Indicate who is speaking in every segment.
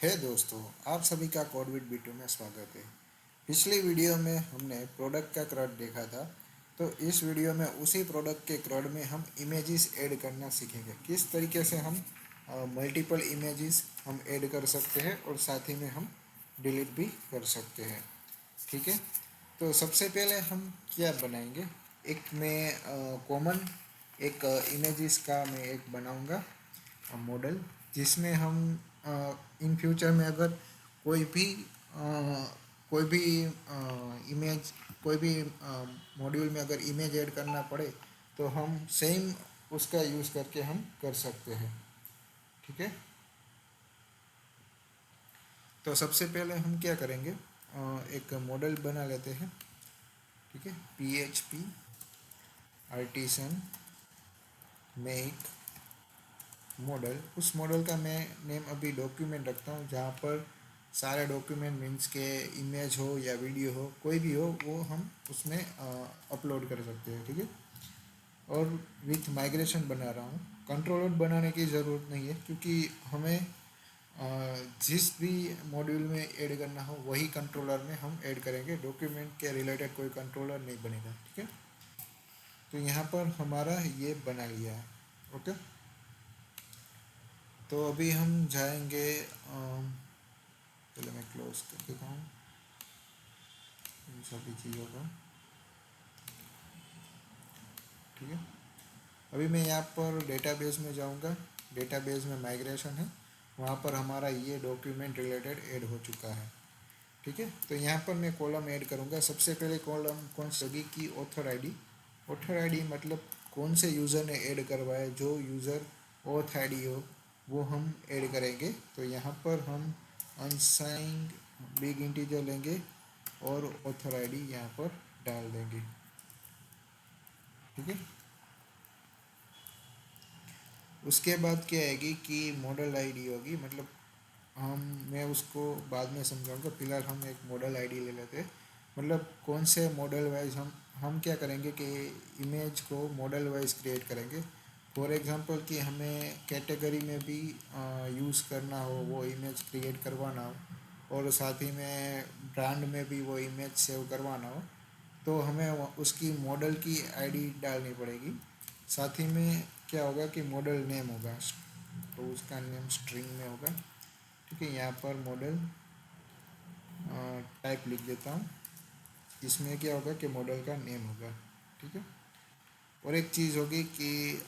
Speaker 1: हे दोस्तों, आप सभी का कोडविट B2 में स्वागत है। पिछली वीडियो में हमने प्रोडक्ट का क्रॉड देखा था, तो इस वीडियो में उसी प्रोडक्ट के क्रॉड में हम इमेजेस ऐड करना सीखेंगे। किस तरीके से हम मल्टीपल इमेजेस हम ऐड कर सकते हैं और साथ ही में हम डिलीट भी कर सकते हैं। ठीक है, तो सबसे पहले हम क्या बनाएंगे, एक मैं कॉमन एक इमेजेस का मैं एक बनाऊंगा मॉडल, जिसमें हम इन फ्यूचर में अगर कोई भी कोई भी इमेज कोई भी मॉड्यूल में अगर इमेज ऐड करना पड़े तो हम सेम उसका यूज़ करके हम कर सकते हैं। ठीक है, तो सबसे पहले हम क्या करेंगे, एक मॉडल बना लेते हैं। ठीक है, PHP आर्टिसन मेक मॉडल। उस मॉडल का मैं नेम अभी डॉक्यूमेंट रखता हूँ, जहाँ पर सारे डॉक्यूमेंट मीन्स के इमेज हो या वीडियो हो, कोई भी हो, वो हम उसमें अपलोड कर सकते हैं। ठीक है, और विथ माइग्रेशन बना रहा हूँ। कंट्रोलर बनाने की ज़रूरत नहीं है, क्योंकि हमें जिस भी मॉड्यूल में ऐड करना हो वही कंट्रोलर में हम ऐड करेंगे। डॉक्यूमेंट के रिलेटेड कोई कंट्रोलर नहीं बनेगा। ठीक है, तो यहाँ पर हमारा ये बना लिया है। ओके, तो अभी हम जाएंगे, पहले मैं क्लोज कर देता हूँ इन सभी चीज़ों को। ठीक है, अभी मैं यहाँ पर डेटाबेस में जाऊँगा। डेटाबेस में माइग्रेशन है, वहाँ पर हमारा ये डॉक्यूमेंट रिलेटेड ऐड हो चुका है। ठीक है, तो यहाँ पर मैं कॉलम ऐड करूँगा। सबसे पहले कॉलम कौन सी होगी कि ऑथर आईडी। ऑथर आईडी मतलब कौन से यूज़र ने ऐड करवाया, जो यूज़र ऑथ आईडी हो वो हम ऐड करेंगे। तो यहाँ पर हम अनसाइंड बिग इंटीजर लेंगे और ऑथर आईडी यहाँ पर डाल देंगे। ठीक है, उसके बाद क्या आएगी कि मॉडल आईडी होगी, मतलब हम मैं उसको बाद में समझाऊंगा। फिलहाल हम एक मॉडल आईडी ले लेते हैं। मतलब कौन से मॉडल वाइज हम क्या करेंगे कि इमेज को मॉडल वाइज क्रिएट करेंगे। फॉर एग्जांपल कि हमें कैटेगरी में भी यूज़ करना हो, वो इमेज क्रिएट करवाना हो, और साथ ही में ब्रांड में भी वो इमेज सेव करवाना हो, तो हमें उसकी मॉडल की आईडी डालनी पड़ेगी। साथ ही में क्या होगा कि मॉडल नेम होगा, तो उसका नेम स्ट्रिंग में होगा। ठीक है, यहाँ पर मॉडल टाइप लिख देता हूँ। इसमें क्या होगा कि मॉडल का नेम होगा। ठीक है, और एक चीज़ होगी कि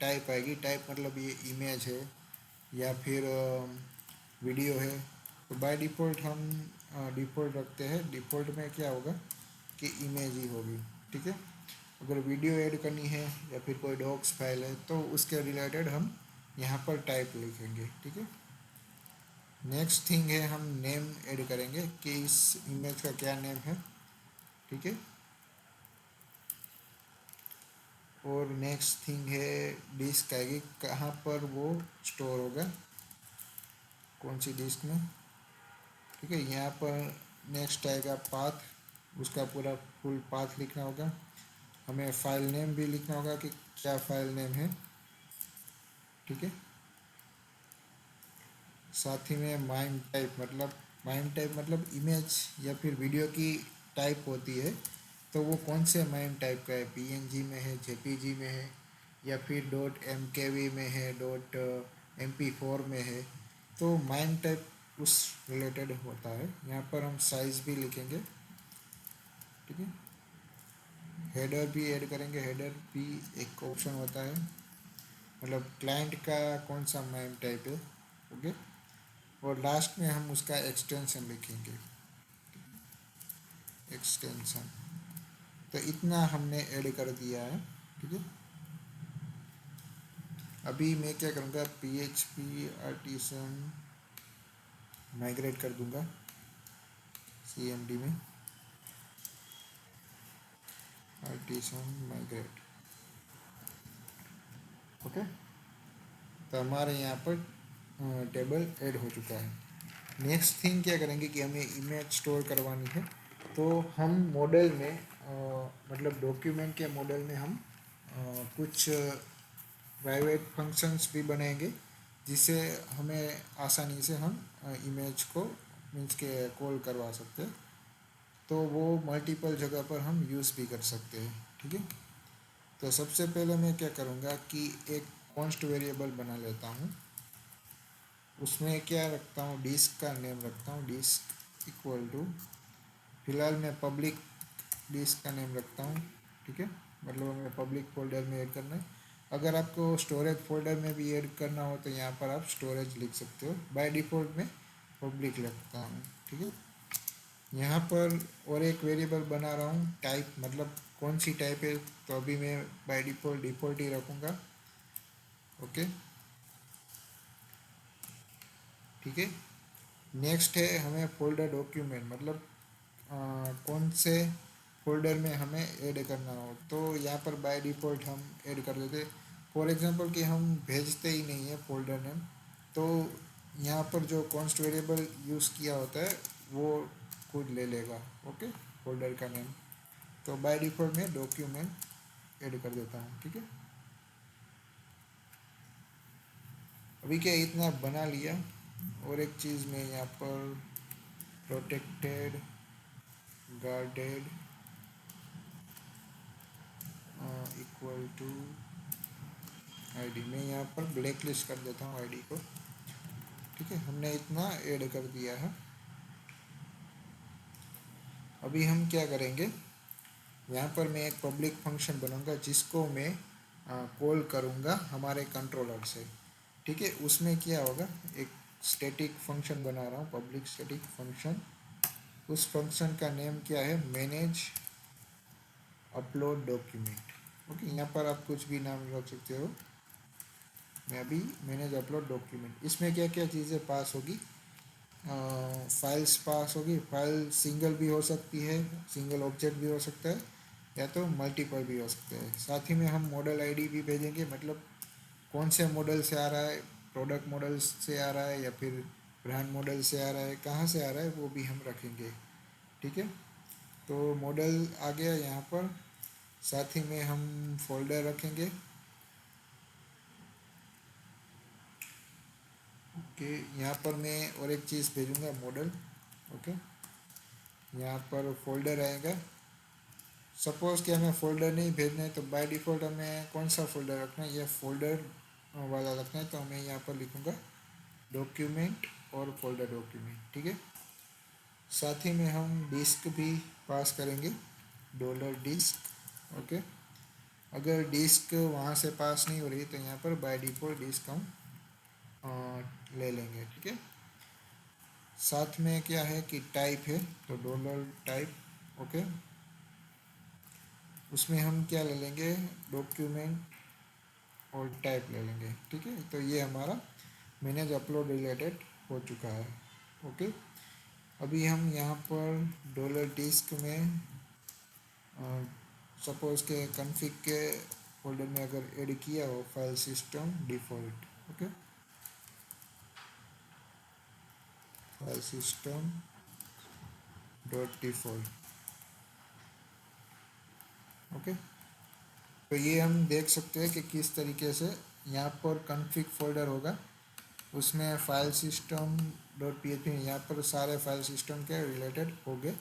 Speaker 1: टाइप आएगी। टाइप मतलब ये इमेज है या फिर वीडियो है। तो बाय डिफ़ॉल्ट हम डिफ़ॉल्ट रखते हैं। डिफ़ॉल्ट में क्या होगा कि इमेज ही होगी। ठीक है, अगर वीडियो ऐड करनी है या फिर कोई डॉक्स फाइल है तो उसके रिलेटेड हम यहाँ पर टाइप लिखेंगे। ठीक है, नेक्स्ट थिंग है, हम नेम ऐड करेंगे कि इस इमेज का क्या नेम है। ठीक है, और नेक्स्ट थिंग है डिस्क आएगी, कहाँ पर वो स्टोर होगा, कौन सी डिस्क में। ठीक है, यहाँ पर नेक्स्ट आएगा पाथ, उसका पूरा फुल पाथ लिखना होगा। हमें फाइल नेम भी लिखना होगा कि क्या फाइल नेम है। ठीक है, साथ ही में माइम टाइप मतलब इमेज या फिर वीडियो की टाइप होती है, तो वो कौन से माइम टाइप का है, PNG में है, JPG में है, या फिर .mkv में है, .mp4 में है। तो माइम टाइप उस रिलेटेड होता है। यहाँ पर हम साइज़ भी लिखेंगे। ठीक है, हेडर भी ऐड करेंगे। हेडर भी एक ऑप्शन होता है, मतलब क्लाइंट का कौन सा माइम टाइप है। ओके, और लास्ट में हम उसका एक्सटेंशन लिखेंगे, एक्सटेंशन। तो इतना हमने ऐड कर दिया है। ठीक है, अभी मैं क्या करूँगा, PHP आर्टिसन माइग्रेट कर दूँगा CMD में, आर्टिसन माइग्रेट। ओके, तो हमारे यहाँ पर टेबल ऐड हो चुका है। नेक्स्ट थिंग क्या करेंगे कि हमें इमेज स्टोर करवानी है, तो हम मॉडल में मतलब डॉक्यूमेंट के मॉडल में हम कुछ प्राइवेट फंक्शंस भी बनाएंगे, जिससे हमें आसानी से हम इमेज को मीन्स के कॉल करवा सकते हैं। तो वो मल्टीपल जगह पर हम यूज़ भी कर सकते हैं। ठीक है, तो सबसे पहले मैं क्या करूँगा कि एक कॉन्स्ट वेरिएबल बना लेता हूँ। उसमें क्या रखता हूँ, डिस्क का नेम रखता हूँ, डिस्क इक्वल टू, फिलहाल मैं पब्लिक डिस्क का नेम रखता हूँ। ठीक है, मतलब हमें पब्लिक फोल्डर में ऐड करना है। अगर आपको स्टोरेज फोल्डर में भी ऐड करना हो तो यहाँ पर आप स्टोरेज लिख सकते हो। बाय डिफ़ॉल्ट में पब्लिक रखता हूँ। ठीक है, यहाँ पर और एक वेरिएबल बना रहा हूँ टाइप, मतलब कौन सी टाइप है, तो अभी मैं बाय डिफ़ॉल्ट ही रखूँगा। ओके, ठीक है। नेक्स्ट है हमें फोल्डर डॉक्यूमेंट, मतलब कौन से फोल्डर में हमें ऐड करना हो, तो यहाँ पर बाय डिफ़ॉल्ट हम ऐड कर देते। फॉर एग्जांपल कि हम भेजते ही नहीं है फोल्डर नेम, तो यहाँ पर जो कॉन्स्ट वेरिएबल यूज़ किया होता है वो खुद ले लेगा। ओके, फोल्डर का नेम, तो बाय डिफ़ॉल्ट में डॉक्यूमेंट ऐड कर देता हूँ। ठीक है, अभी क्या इतना बना लिया। और एक चीज़ मैं यहाँ पर protected guarded equal to ID, मैं यहाँ पर ब्लैक लिस्ट कर देता हूँ आईडी को। ठीक है, हमने इतना ऐड कर दिया है। अभी हम क्या करेंगे, यहाँ पर मैं एक पब्लिक फंक्शन बनाऊंगा जिसको मैं कॉल करूँगा हमारे कंट्रोलर से। ठीक है, उसमें क्या होगा, एक स्टैटिक फंक्शन बना रहा हूँ, पब्लिक स्टैटिक फंक्शन। उस फंक्शन का नेम क्या है, मैनेज अपलोड डॉक्यूमेंट। ओके, यहाँ पर आप कुछ भी नाम रख सकते हो। मैं अभी मैनेज अपलोड डॉक्यूमेंट, इसमें क्या क्या चीज़ें पास होगी, फाइल्स पास होगी। फाइल सिंगल भी हो सकती है, सिंगल ऑब्जेक्ट भी हो सकता है, या तो मल्टीपल भी हो सकते हैं। साथ ही में हम मॉडल आईडी भी भेजेंगे, मतलब कौन से मॉडल से आ रहा है, प्रोडक्ट मॉडल से आ रहा है या फिर ब्रांड मॉडल से आ रहा है, कहाँ से आ रहा है वो भी हम रखेंगे। ठीक है, तो मॉडल आ गया यहाँ पर। साथ ही में हम फोल्डर रखेंगे। ओके, यहाँ पर मैं और एक चीज़ भेजूँगा, मॉडल। ओके, यहाँ पर फोल्डर आएगा। सपोज़ कि हमें फ़ोल्डर नहीं भेजना है तो बाय डिफ़ॉल्ट हमें कौन सा फ़ोल्डर रखना है, ये फ़ोल्डर वाला रखना है। तो मैं यहाँ पर लिखूँगा डॉक्यूमेंट और फोल्डर डॉक्यूमेंट। ठीक है, साथ ही में हम डिस्क भी पास करेंगे, डॉलर डिस्क। ओके, अगर डिस्क वहाँ से पास नहीं हो रही तो यहाँ पर बाय डिफ़ॉल्ट डिस्क हम ले लेंगे। ठीक है, साथ में क्या है कि टाइप है, तो डॉलर टाइप। ओके, उसमें हम क्या ले लेंगे, डॉक्यूमेंट और टाइप ले लेंगे। ठीक है, तो ये हमारा मैनेज अपलोड रिलेटेड हो चुका है। ओके, अभी हम यहाँ पर डॉलर डिस्क में सपोज के कन्फिग के फोल्डर में अगर ऐड किया हो file system default. Okay, file system dot default. Okay, तो ये हम देख सकते हैं कि किस तरीके से यहाँ पर कन्फिग फोल्डर होगा, उसमें file system dot P H P, यहाँ पर सारे फाइल सिस्टम के रिलेटेड हो गए।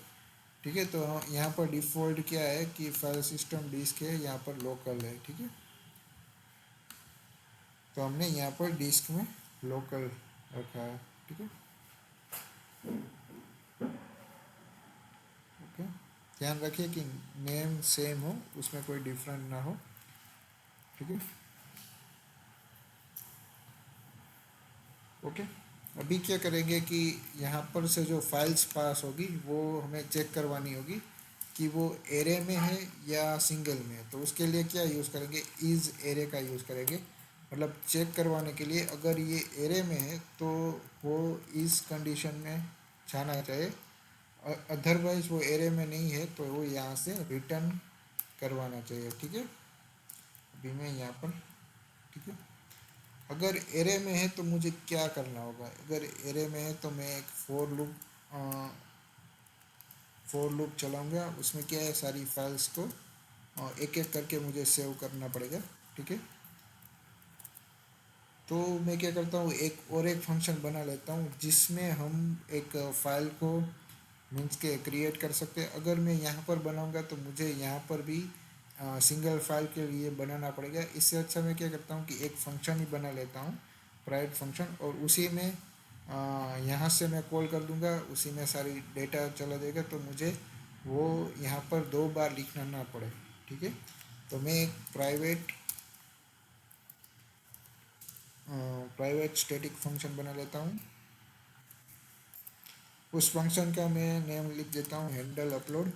Speaker 1: ठीक है, तो यहाँ पर डिफ़ॉल्ट क्या है कि फाइल सिस्टम डिस्क है, यहाँ पर लोकल है। ठीक है, तो हमने यहाँ पर डिस्क में लोकल रखा है। ठीक है, ओके, ध्यान रखिए कि नेम सेम हो, उसमें कोई डिफरेंट ना हो। ठीक है, ओके, अभी क्या करेंगे कि यहाँ पर से जो फाइल्स पास होगी वो हमें चेक करवानी होगी कि वो एरे में है या सिंगल में है। तो उसके लिए क्या यूज़ करेंगे, इज़ एरे का यूज़ करेंगे, मतलब चेक करवाने के लिए अगर ये एरे में है तो वो इस कंडीशन में जाना चाहिए, अदरवाइज वो एरे में नहीं है तो वो यहाँ से रिटर्न करवाना चाहिए। ठीक है, अभी मैं यहाँ पर, ठीक है, अगर एरे में है तो मुझे क्या करना होगा, अगर एरे में है तो मैं एक फोर लूप चलाऊंगा। उसमें क्या है, सारी फाइल्स को एक एक करके मुझे सेव करना पड़ेगा। ठीक है, तो मैं क्या करता हूँ, एक फंक्शन बना लेता हूँ जिसमें हम एक फाइल को मीन्स के क्रिएट कर सकते हैं। अगर मैं यहाँ पर बनाऊँगा तो मुझे यहाँ पर भी सिंगल फाइल के लिए बनाना पड़ेगा। इससे अच्छा मैं क्या करता हूँ कि एक फंक्शन ही बना लेता हूँ, प्राइवेट फंक्शन, और उसी में यहाँ से मैं कॉल कर दूँगा, उसी में सारी डेटा चला जाएगा, तो मुझे वो यहाँ पर 2 बार लिखना ना पड़े। ठीक है, तो मैं एक प्राइवेट स्टैटिक फंक्शन बना लेता हूँ। उस फंक्शन का मैं नेम लिख देता हूँ हैंडल अपलोड।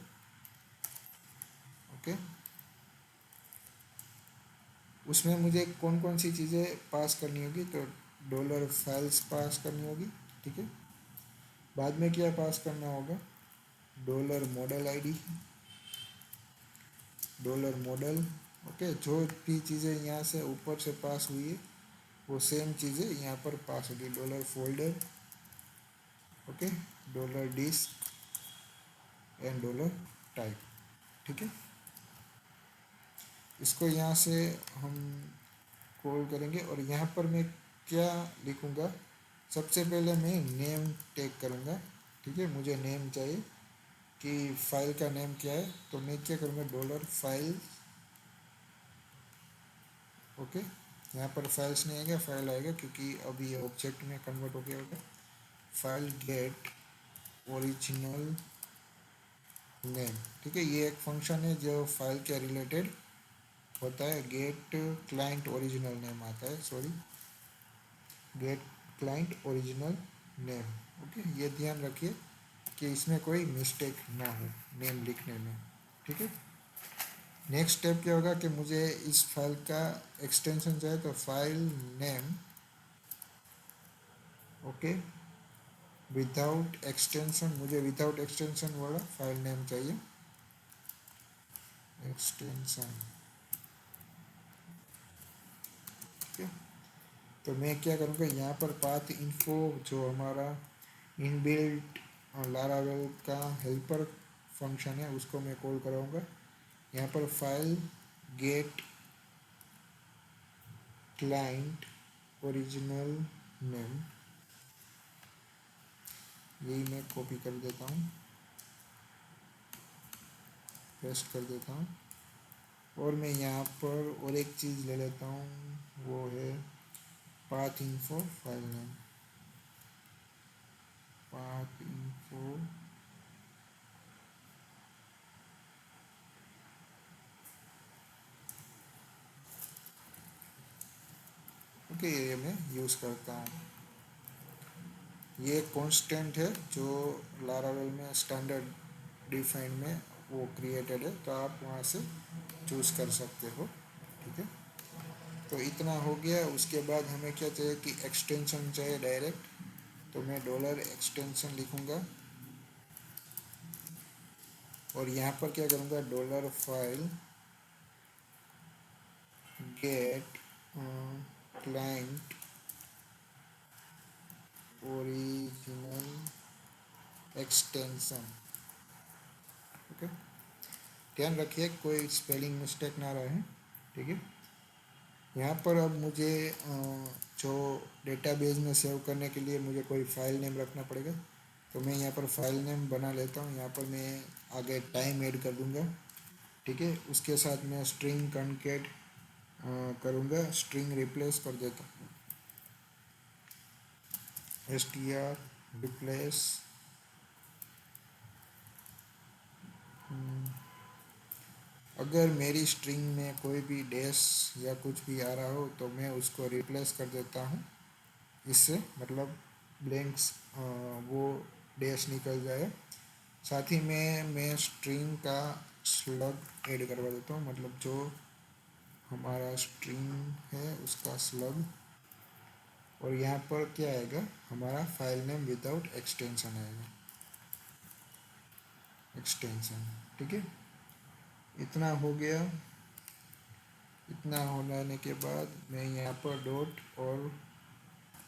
Speaker 1: ओके, उसमें मुझे कौन कौन सी चीज़ें पास करनी होगी, तो डॉलर फाइल्स पास करनी होगी। ठीक है, बाद में क्या पास करना होगा, dollar model ID, dollar model. Okay, जो भी चीज़ें यहाँ से ऊपर से पास हुई है वो सेम चीज़ें यहाँ पर पास होगी, dollar folder, okay, dollar disk and dollar type. ठीक है, इसको यहाँ से हम कॉल करेंगे, और यहाँ पर मैं क्या लिखूँगा, सबसे पहले मैं नेम टैग करूँगा। ठीक है, मुझे नेम चाहिए कि फाइल का नेम क्या है, तो मैं क्या करूँगा, डॉलर फाइल। ओके, यहाँ पर फाइल्स नहीं आएगा, फाइल आएगा क्योंकि अभी ये ऑब्जेक्ट में कन्वर्ट हो गया होगा। File get original name. ठीक है, ये एक फंक्शन है जो फाइल के रिलेटेड होता है। गेट क्लाइंट ओरिजिनल नेम आता है, sorry, get client original name. Okay, ये ध्यान रखिए कि इसमें कोई मिस्टेक ना हो नेम लिखने में। ठीक है, नेक्स्ट स्टेप क्या होगा कि मुझे इस फाइल का एक्सटेंशन चाहिए, तो file name, okay, without extension, मुझे विदाउट एक्सटेंशन वाला फाइल नेम चाहिए, एक्सटेंशन। ठीक है, तो मैं क्या करूँगा, यहाँ पर पाथ इन्फो जो हमारा इनबिल्ट लारावेल का हेल्पर फंक्शन है उसको मैं कॉल कराऊँगा। यहाँ पर file get client original name, यही मैं कॉपी कर देता हूँ, पेस्ट कर देता हूँ, और मैं यहाँ पर और एक चीज़ ले लेता हूँ, वो है path info file name, path info. Okay, ये मैं यूज़ करता हूँ। ये कांस्टेंट है जो लारावेल में स्टैंडर्ड डिफाइन में वो क्रिएटेड है, तो आप वहाँ से चूज़ कर सकते हो। ठीक है, तो इतना हो गया। उसके बाद हमें क्या चाहिए कि एक्सटेंशन चाहिए डायरेक्ट, तो मैं डॉलर एक्सटेंशन लिखूँगा, और यहाँ पर क्या करूँगा, dollar file get client original extension. Okay, ध्यान रखिए कोई स्पेलिंग मिस्टेक ना रहे। ठीक है, यहाँ पर अब मुझे जो डेटाबेस में सेव करने के लिए मुझे कोई फाइल नेम रखना पड़ेगा, तो मैं यहाँ पर फाइल नेम बना लेता हूँ। यहाँ पर मैं आगे टाइम ऐड कर दूँगा। ठीक है, उसके साथ मैं स्ट्रिंग कॉन्केट करूँगा, स्ट्रिंग रिप्लेस कर देता हूँ, str रिप्लेस। अगर मेरी स्ट्रिंग में कोई भी डैश या कुछ भी आ रहा हो तो मैं उसको रिप्लेस कर देता हूँ, इससे मतलब ब्लैंक्स वो डैश निकल जाए। साथ ही में मैं स्ट्रिंग का स्लग ऐड करवा देता हूँ, मतलब जो हमारा स्ट्रिंग है उसका स्लग, और यहाँ पर क्या आएगा, हमारा फाइल नेम विदाउट एक्सटेंशन आएगा, एक्सटेंशन। ठीक है, इतना हो गया। इतना होने के बाद मैं यहाँ पर डॉट और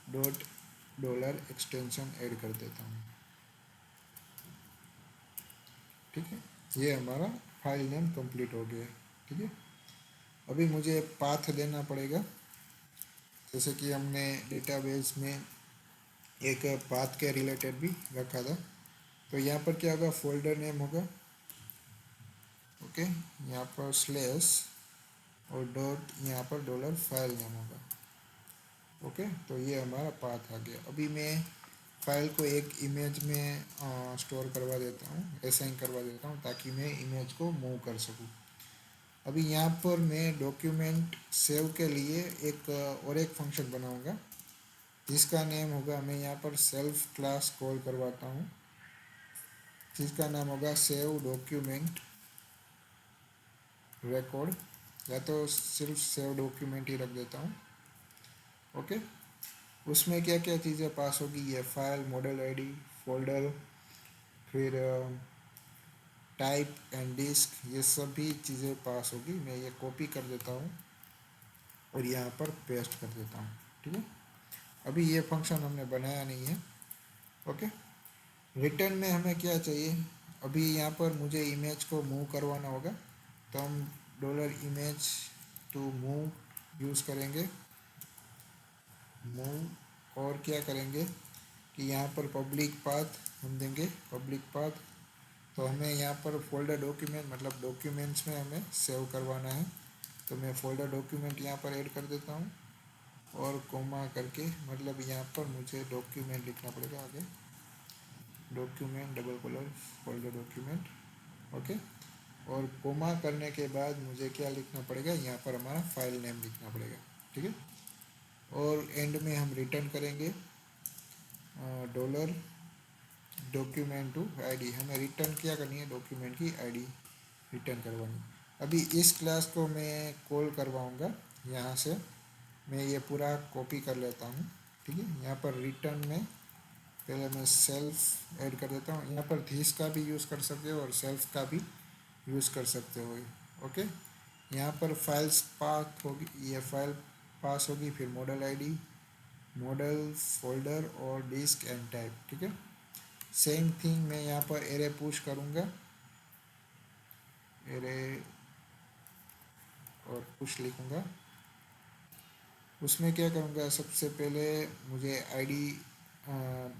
Speaker 1: डॉट डॉलर एक्सटेंशन ऐड कर देता हूँ। ठीक है, ये हमारा फाइल नेम कंप्लीट हो गया। ठीक है, अभी मुझे पाथ देना पड़ेगा, जैसे कि हमने डेटाबेस में एक पाथ के रिलेटेड भी रखा था। तो यहाँ पर क्या होगा, फोल्डर नेम होगा, ओके, यहाँ पर स्लैश और डॉट, यहाँ पर डॉलर फाइल नेम होगा, ओके। तो ये हमारा पाथ आ गया। अभी मैं फाइल को एक इमेज में स्टोर करवा देता हूँ, असाइन करवा देता हूँ, ताकि मैं इमेज को मूव कर सकूँ। अभी यहाँ पर मैं डॉक्यूमेंट सेव के लिए और एक फंक्शन बनाऊँगा, जिसका नेम होगा, मैं यहाँ पर सेल्फ क्लास कॉल करवाता हूँ, जिसका नाम होगा सेव डॉक्यूमेंट रिकॉर्ड, या तो सिर्फ सेव डॉक्यूमेंट ही रख देता हूँ, ओके। उसमें क्या क्या चीज़ें पास होगी, ये फाइल, मॉडल आईडी, फोल्डर, फिर टाइप एंड डिस्क, ये सभी चीज़ें पास होगी। मैं ये कॉपी कर देता हूँ और यहाँ पर पेस्ट कर देता हूँ, ठीक है। अभी ये फंक्शन हमने बनाया नहीं है, ओके। रिटर्न में हमें क्या चाहिए, अभी यहाँ पर मुझे इमेज को मूव करवाना होगा, तो हम dollar image to move use करेंगे, मूव। और क्या करेंगे कि यहाँ पर पब्लिक पाथ हम देंगे, पब्लिक पाथ। तो हमें यहाँ पर फोल्डर डॉक्यूमेंट, मतलब डॉक्यूमेंट्स में हमें सेव करवाना है, तो मैं फोल्डर डॉक्यूमेंट यहाँ पर ऐड कर देता हूँ, और कोमा करके, मतलब यहाँ पर मुझे डॉक्यूमेंट लिखना पड़ेगा आगे, document double colon folder document, okay. और कोमा करने के बाद मुझे क्या लिखना पड़ेगा, यहाँ पर हमारा फाइल नेम लिखना पड़ेगा, ठीक है। और एंड में हम रिटर्न करेंगे डॉलर डॉक्यूमेंट टू आईडी, हमें रिटर्न क्या करनी है, डॉक्यूमेंट की आईडी रिटर्न करवानी। अभी इस क्लास को मैं कॉल करवाऊँगा, यहाँ से मैं ये पूरा कॉपी कर लेता हूँ, ठीक है। यहाँ पर रिटर्न में पहले मैं सेल्फ ऐड कर देता हूँ, यहाँ पर दिस का भी यूज़ कर सकते हो और सेल्फ का भी यूज़ कर सकते हो, ओके। यहाँ पर फाइल्स पाथ होगी, ये फाइल पास होगी, फिर मॉडल आईडी, मॉडल, फोल्डर और डिस्क एंड टाइप, ठीक है। सेम थिंग मैं यहाँ पर एरे पुश करूँगा, एरे और पुश लिखूँगा। उसमें क्या करूँगा, सबसे पहले मुझे आईडी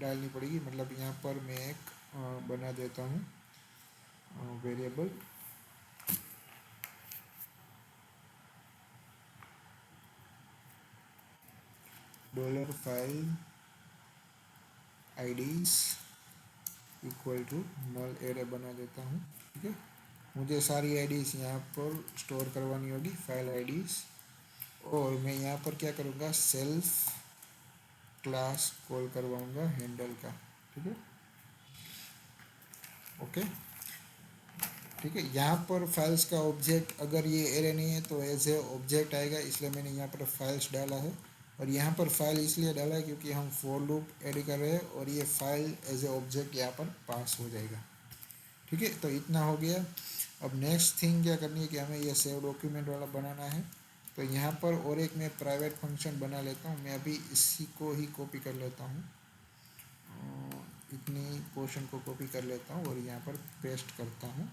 Speaker 1: डालनी पड़ेगी, मतलब यहाँ पर मैं एक बना देता हूँ variable, dollar file IDs equal to null array बना देता हूँ, ठीक है। मुझे सारी आईडीज़ यहाँ पर स्टोर करवानी होगी, फाइल आईडीज़। और मैं यहाँ पर क्या करूँगा, सेल्फ क्लास कॉल करवाऊँगा हैंडल का, ठीक है, ओके। ठीक है, यहाँ पर फाइल्स का ऑब्जेक्ट, अगर ये एरे नहीं है तो एज ए ऑब्जेक्ट आएगा, इसलिए मैंने यहाँ पर फाइल्स डाला है। और यहाँ पर फाइल इसलिए डाला है क्योंकि हम फॉर लूप ऐड कर रहे हैं, और ये फाइल एज ए ऑब्जेक्ट यहाँ पर पास हो जाएगा, ठीक है। तो इतना हो गया। अब नेक्स्ट थिंग क्या करनी है कि हमें ये सेव डॉक्यूमेंट वाला बनाना है। तो यहाँ पर और एक मैं प्राइवेट फंक्शन बना लेता हूँ, मैं अभी इसी को ही कॉपी कर लेता हूँ, इतनी पोर्शन को कॉपी कर लेता हूँ और यहाँ पर पेस्ट करता हूँ,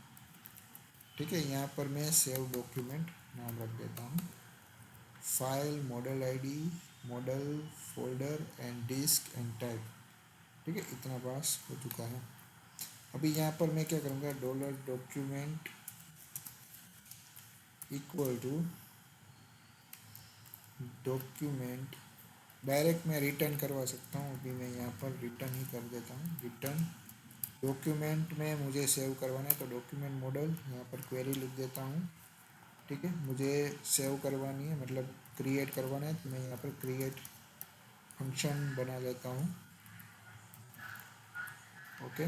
Speaker 1: ठीक है। यहाँ पर मैं सेव डॉक्यूमेंट नाम रख देता हूँ, file, model ID, model, folder and disk and type, ठीक है। इतना पास हो चुका है। अभी यहाँ पर मैं क्या करूँगा, dollar document equal to document, direct मैं रिटर्न करवा सकता हूँ, अभी मैं यहाँ पर रिटर्न ही कर देता हूँ, रिटर्न डॉक्यूमेंट में मुझे सेव करवाना है, तो डॉक्यूमेंट मॉडल, यहाँ पर क्वेरी लिख देता हूँ, ठीक है। मुझे सेव करवानी है, मतलब क्रिएट करवाना है, तो मैं यहाँ पर क्रिएट फंक्शन बना लेता हूँ, ओके।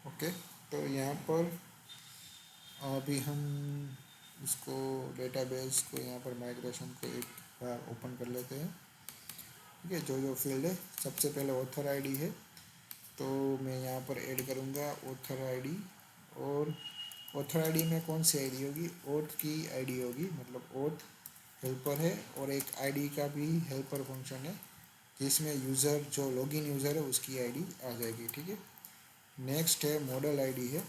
Speaker 1: ओके, तो यहाँ पर अभी हम इसको डेटाबेस को यहाँ पर माइग्रेशन को एक बार ओपन कर लेते हैं, ठीक है। जो जो फील्ड है, सबसे पहले ऑथर आईडी है, तो मैं यहाँ पर ऐड करूँगा ऑथर आईडी, और ऑथर आईडी में कौन सी आईडी होगी, ओथ की आईडी होगी, मतलब ओथ हेल्पर है और एक आईडी का भी हेल्पर फंक्शन है जिसमें यूज़र जो लॉगिन यूज़र है उसकी आईडी आ जाएगी। ठीक है। नेक्स्ट है मॉडल आईडी है।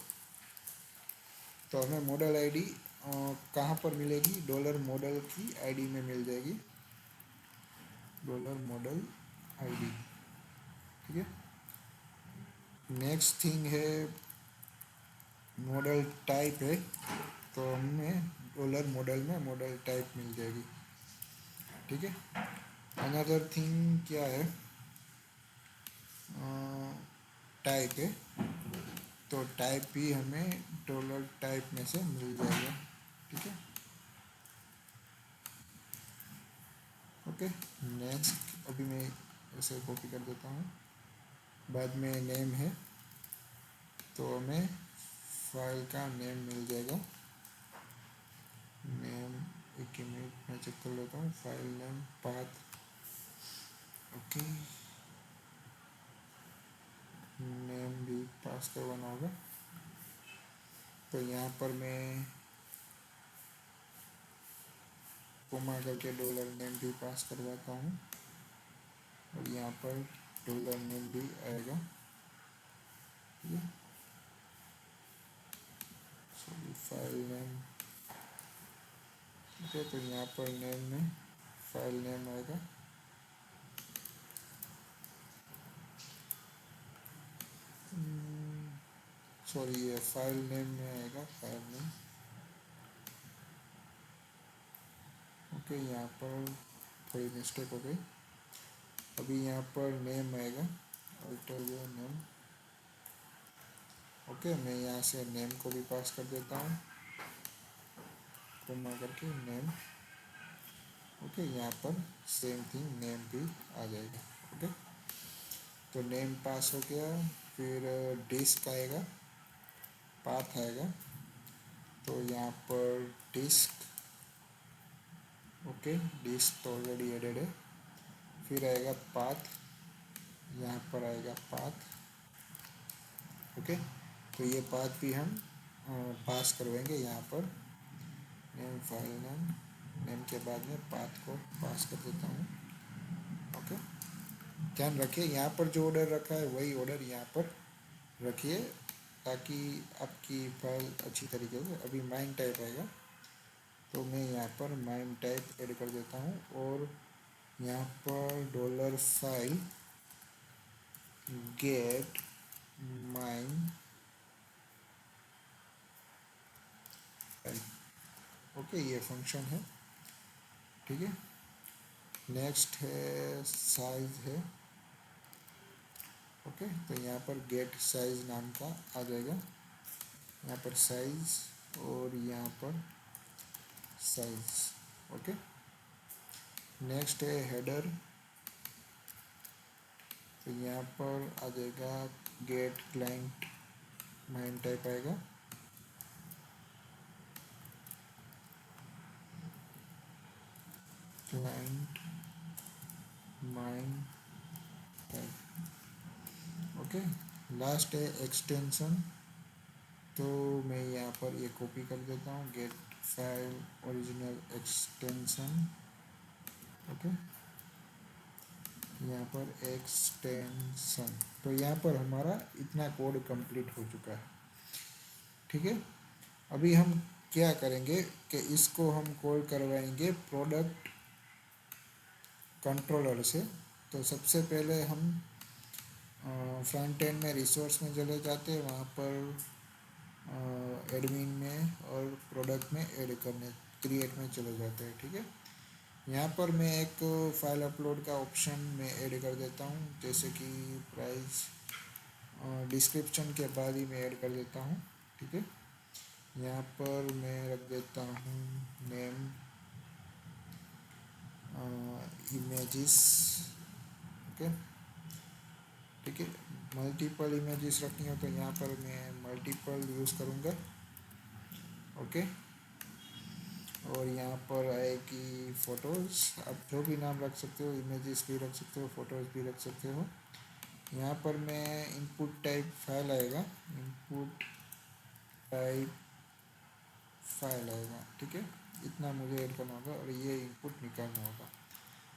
Speaker 1: तो हमें मॉडल आईडी कहाँ पर मिलेगी, डॉलर मॉडल की आईडी में मिल जाएगी, डॉलर मॉडल आईडी। ठीक है। नेक्स्ट थिंग है मॉडल टाइप है, तो हमें डॉलर मॉडल में मॉडल टाइप मिल जाएगी। ठीक है। अनदर थिंग क्या है, टाइप है, तो टाइप भी हमें डॉलर टाइप में से मिल जाएगा। ठीक है। ओके। नेक्स्ट अभी मैं इसे कॉपी कर देता हूँ। बाद में नेम है, तो हमें फाइल का नेम मिल जाएगा। नेम एक मिनट में चेक कर लेता हूँ, file name path. Okay. Name भी पास करवाना होगा, तो यहाँ पर मैं कोमा करके डॉलर नेम भी पास करवाता हूँ और यहाँ पर डॉलर नेम भी आएगा। ठीक है। Sorry, file name. ठीक है, तो यहाँ पर नेम में फाइल नेम आएगा। सॉरी, ये फाइल नेम में आएगा, फाइल नेम। ओके, यहाँ पर थोड़ी मिस्टेक हो गई। अभी यहाँ पर नेम आएगा, अल्टर योर नेम। ओके, मैं यहाँ से नेम को भी पास कर देता हूँ, कोमा करके नेम। ओके, यहाँ पर सेम थिंग नेम भी आ जाएगा। ओके, तो नेम पास हो गया। फिर डिस्क आएगा, पाथ आएगा, तो यहाँ पर डिस्क। ओके, डिस्क तो ऑलरेडी एडेड है। फिर आएगा पाथ, यहाँ पर आएगा पाथ। ओके, तो ये पाथ भी हम पास करवाएंगे यहाँ पर। नेम, फाइल नेम, नेम के बाद में पाथ को पास कर देता हूँ। ओके, ध्यान रखिए यहाँ पर जो ऑर्डर रखा है वही ऑर्डर यहाँ पर रखिए ताकि आपकी फाइल अच्छी तरीके से। अभी माइन टाइप आएगा, तो मैं यहाँ पर माइन टाइप ऐड कर देता हूँ और यहाँ पर dollar file get mime file. Okay, ये फंक्शन है। ठीक है। नेक्स्ट है साइज है। ओके, तो यहाँ पर गेट साइज नाम का आ जाएगा, यहाँ पर साइज और यहाँ पर साइज। ओके। नेक्स्ट है हेडर, तो यहाँ पर आ जाएगा गेट क्लाइंट माइन टाइप आएगा। Client mime type. Okay. Last है एक्सटेंशन, तो मैं यहाँ पर ये कॉपी कर देता हूँ, get file original extension. Okay, यहाँ पर एक्सटेंशन। तो यहाँ पर हमारा इतना कोड कंप्लीट हो चुका है। ठीक है। अभी हम क्या करेंगे कि इसको हम कॉल करवाएंगे प्रोडक्ट कंट्रोलर से। तो सबसे पहले हम फ्रंट एंड में रिसोर्स में चले जाते हैं, वहाँ पर एडमिन में और प्रोडक्ट में ऐड करने क्रिएट में चले जाते हैं। ठीक है। यहाँ पर मैं एक फाइल अपलोड का ऑप्शन में ऐड कर देता हूँ, जैसे कि प्राइस डिस्क्रिप्शन के बाद ही मैं ऐड कर देता हूँ। ठीक है। यहाँ पर मैं रख देता हूँ नेम इमेजेस। ओके। ठीक है। मल्टीपल इमेजेस रखनी हो तो यहाँ पर मैं मल्टीपल यूज़ करूँगा। ओके। और यहाँ पर आएगी फ़ोटोज़, आप जो भी नाम रख सकते हो, इमेजेस भी रख सकते हो, फ़ोटोज़ भी रख सकते हो। यहाँ पर मैं इनपुट टाइप फाइल आएगा, इनपुट टाइप फाइल आएगा। ठीक है, इतना मुझे ऐड करना होगा और ये इनपुट निकालना होगा।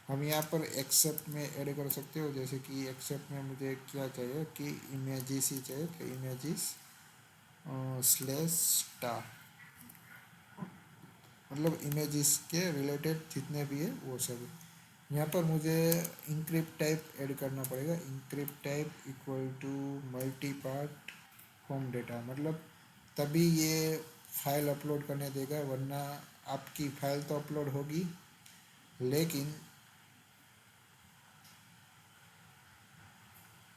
Speaker 1: हम यहाँ पर एक्सेप्ट में ऐड कर सकते हो, जैसे कि एक्सेप्ट में मुझे क्या चाहिए कि इमेजेस ही चाहिए, तो इमेजेस स्लैश स्टार, मतलब इमेजेस के रिलेटेड जितने भी है वो सब। यहाँ पर मुझे इंक्रिप्ट टाइप ऐड करना पड़ेगा। Encrypt type equal to multi part home data, मतलब तभी ये फाइल अपलोड करने देगा, वरना आपकी फाइल तो अपलोड होगी लेकिन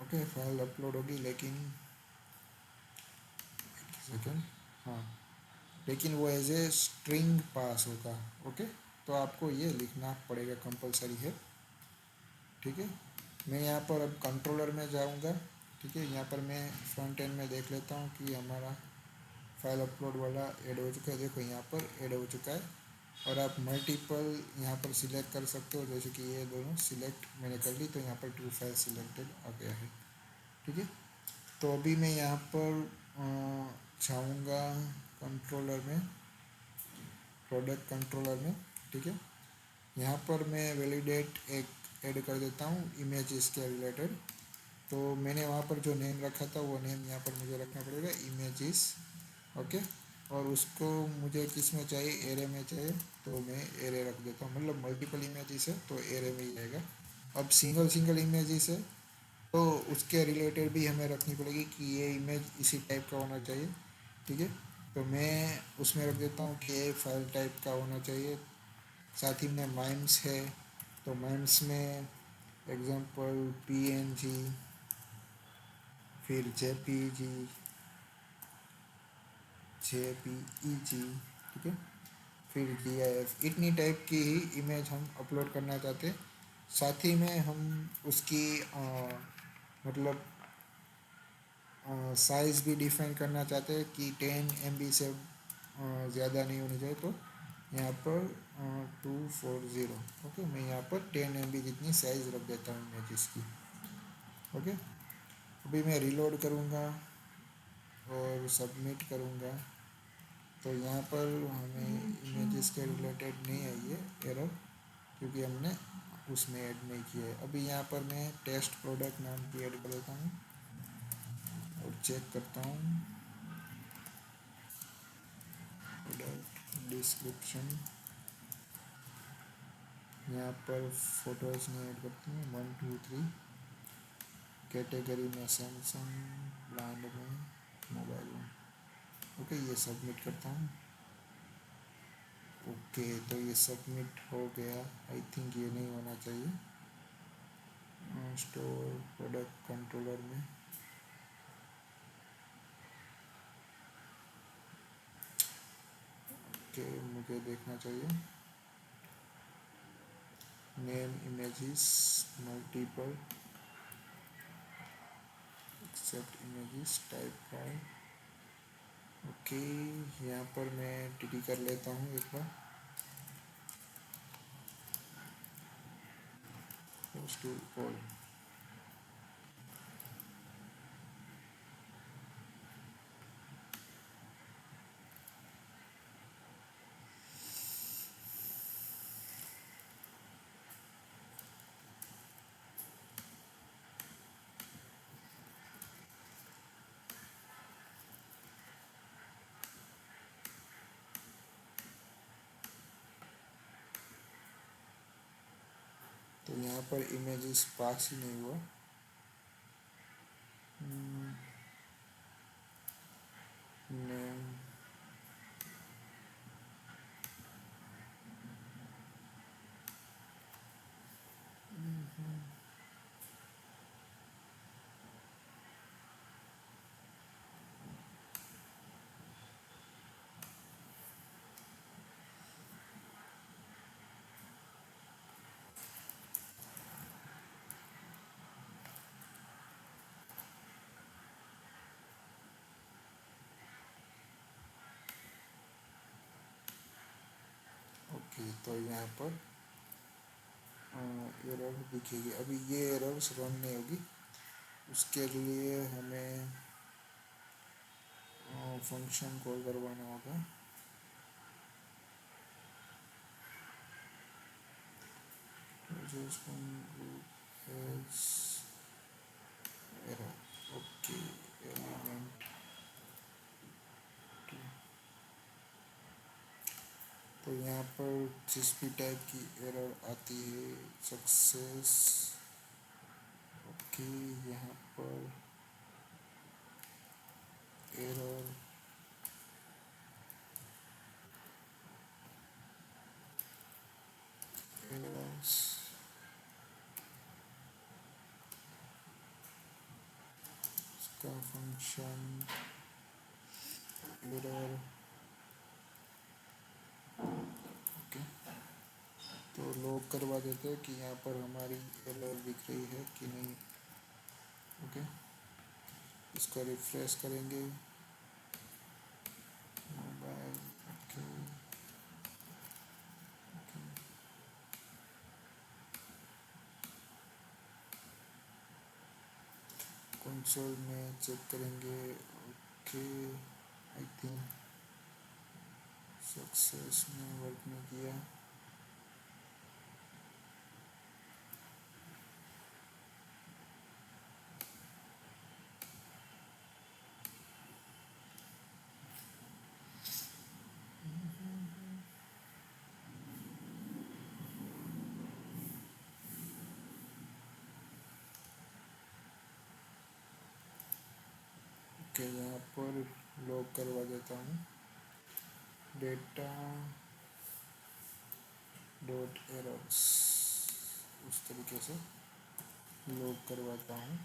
Speaker 1: ओके, फाइल अपलोड होगी लेकिन सेकेंड, हाँ, लेकिन वो एज ए स्ट्रिंग पास होगा। ओके, तो आपको ये लिखना पड़ेगा, कंपलसरी है। ठीक है, मैं यहाँ पर अब कंट्रोलर में जाऊँगा। ठीक है, यहाँ पर मैं फ्रंट एंड में देख लेता हूँ कि हमारा फाइल अपलोड वाला ऐड हो चुका है। देखो यहाँ पर ऐड हो चुका है और आप मल्टीपल यहाँ पर सिलेक्ट कर सकते हो, जैसे कि ये दोनों सिलेक्ट मैंने कर ली तो यहाँ पर 2 फाइल सिलेक्टेड आ गया है। ठीक है, तो अभी मैं यहाँ पर जाऊँगा कंट्रोलर में, प्रोडक्ट कंट्रोलर में। ठीक है, यहाँ पर मैं वैलिडेट एक ऐड कर देता हूँ इमेज इसके रिलेटेड। तो मैंने वहाँ पर जो नेम रखा था वो नेम यहाँ पर मुझे रखना पड़ेगा, इमेजेस। ओके, और उसको मुझे किस में चाहिए, एरे में चाहिए, तो मैं एरे रख देता हूँ, मतलब मल्टीपल इमेजेस है तो एरे में ही रहेगा। अब सिंगल सिंगल इमेजेस है तो उसके रिलेटेड भी हमें रखनी पड़ेगी कि ये इमेज इसी टाइप का होना चाहिए। ठीक है, तो मैं उसमें रख देता हूँ कि ये फाइल टाइप का होना चाहिए। साथ ही में माइम्स है तो माइम्स में एग्जांपल पीएनजी, फिर जेपीजी, जेपीईजी। ठीक है, फिर जीआईएफ, इतनी टाइप की ही इमेज हम अपलोड करना चाहते हैं। साथ ही में हम उसकी मतलब साइज़ भी डिफाइन करना चाहते हैं कि 10 MB से ज़्यादा नहीं होनी चाहिए। तो यहाँ पर 240, ओके, मैं यहाँ पर 10 MB जितनी साइज़ रख देता हूँ इमेजेस की। ओके, अभी मैं रीलोड करूँगा और सबमिट करूँगा तो यहाँ पर हमें इमेजेस के रिलेटेड नहीं आई है एरर, क्योंकि हमने उसमें ऐड नहीं किया है। अभी यहाँ पर मैं टेस्ट प्रोडक्ट नाम की ऐड कर देता हूँ और चेक करता हूँ। प्रोडक्ट डिस्क्रिप्शन, यहाँ पर फोटोज़ में ऐड करती हूँ 1 2 3, कैटेगरी में सैमसंग, ब्रांड में मोबाइल में। ओके, ये सबमिट करता हूँ। ओके, तो ये सबमिट हो गया। आई थिंक ये नहीं होना चाहिए। स्टोर प्रोडक्ट कंट्रोलर में, ओके, मुझे देखना चाहिए name images multiple accept images type file. Okay, यहाँ पर मैं टीटी कर लेता हूँ एक बार, पोस्ट टू ऑल। तो यहाँ पर इमेजेस पास ही नहीं हुआ। नेम, ओके, तो यहाँ पर एरर दिखेगी। अभी ये एरर्स रन नहीं होगी, उसके लिए हमें फंक्शन कॉल करवाना होगा। just one group has error. Okay, element two. तो यहाँ पर जिस भी टाइप की एरर आती है सक्सेस। ओके, यहाँ पर एरर एरर्स इसका फंक्शन एरर। ओके, तो लॉग करवा देते हैं कि यहाँ पर हमारी एरर दिख रही है कि नहीं। ओके, इसको रिफ्रेश करेंगे मोबाइल। ओके, कंसोल में चेक करेंगे। ओके, आई थिंक सक्सेस में वर्क नहीं किया। ओके, यहाँ पर लॉग करवा देता हूँ डेटा डॉट एरर्स। उस तरीके से लॉग करवाता हूँ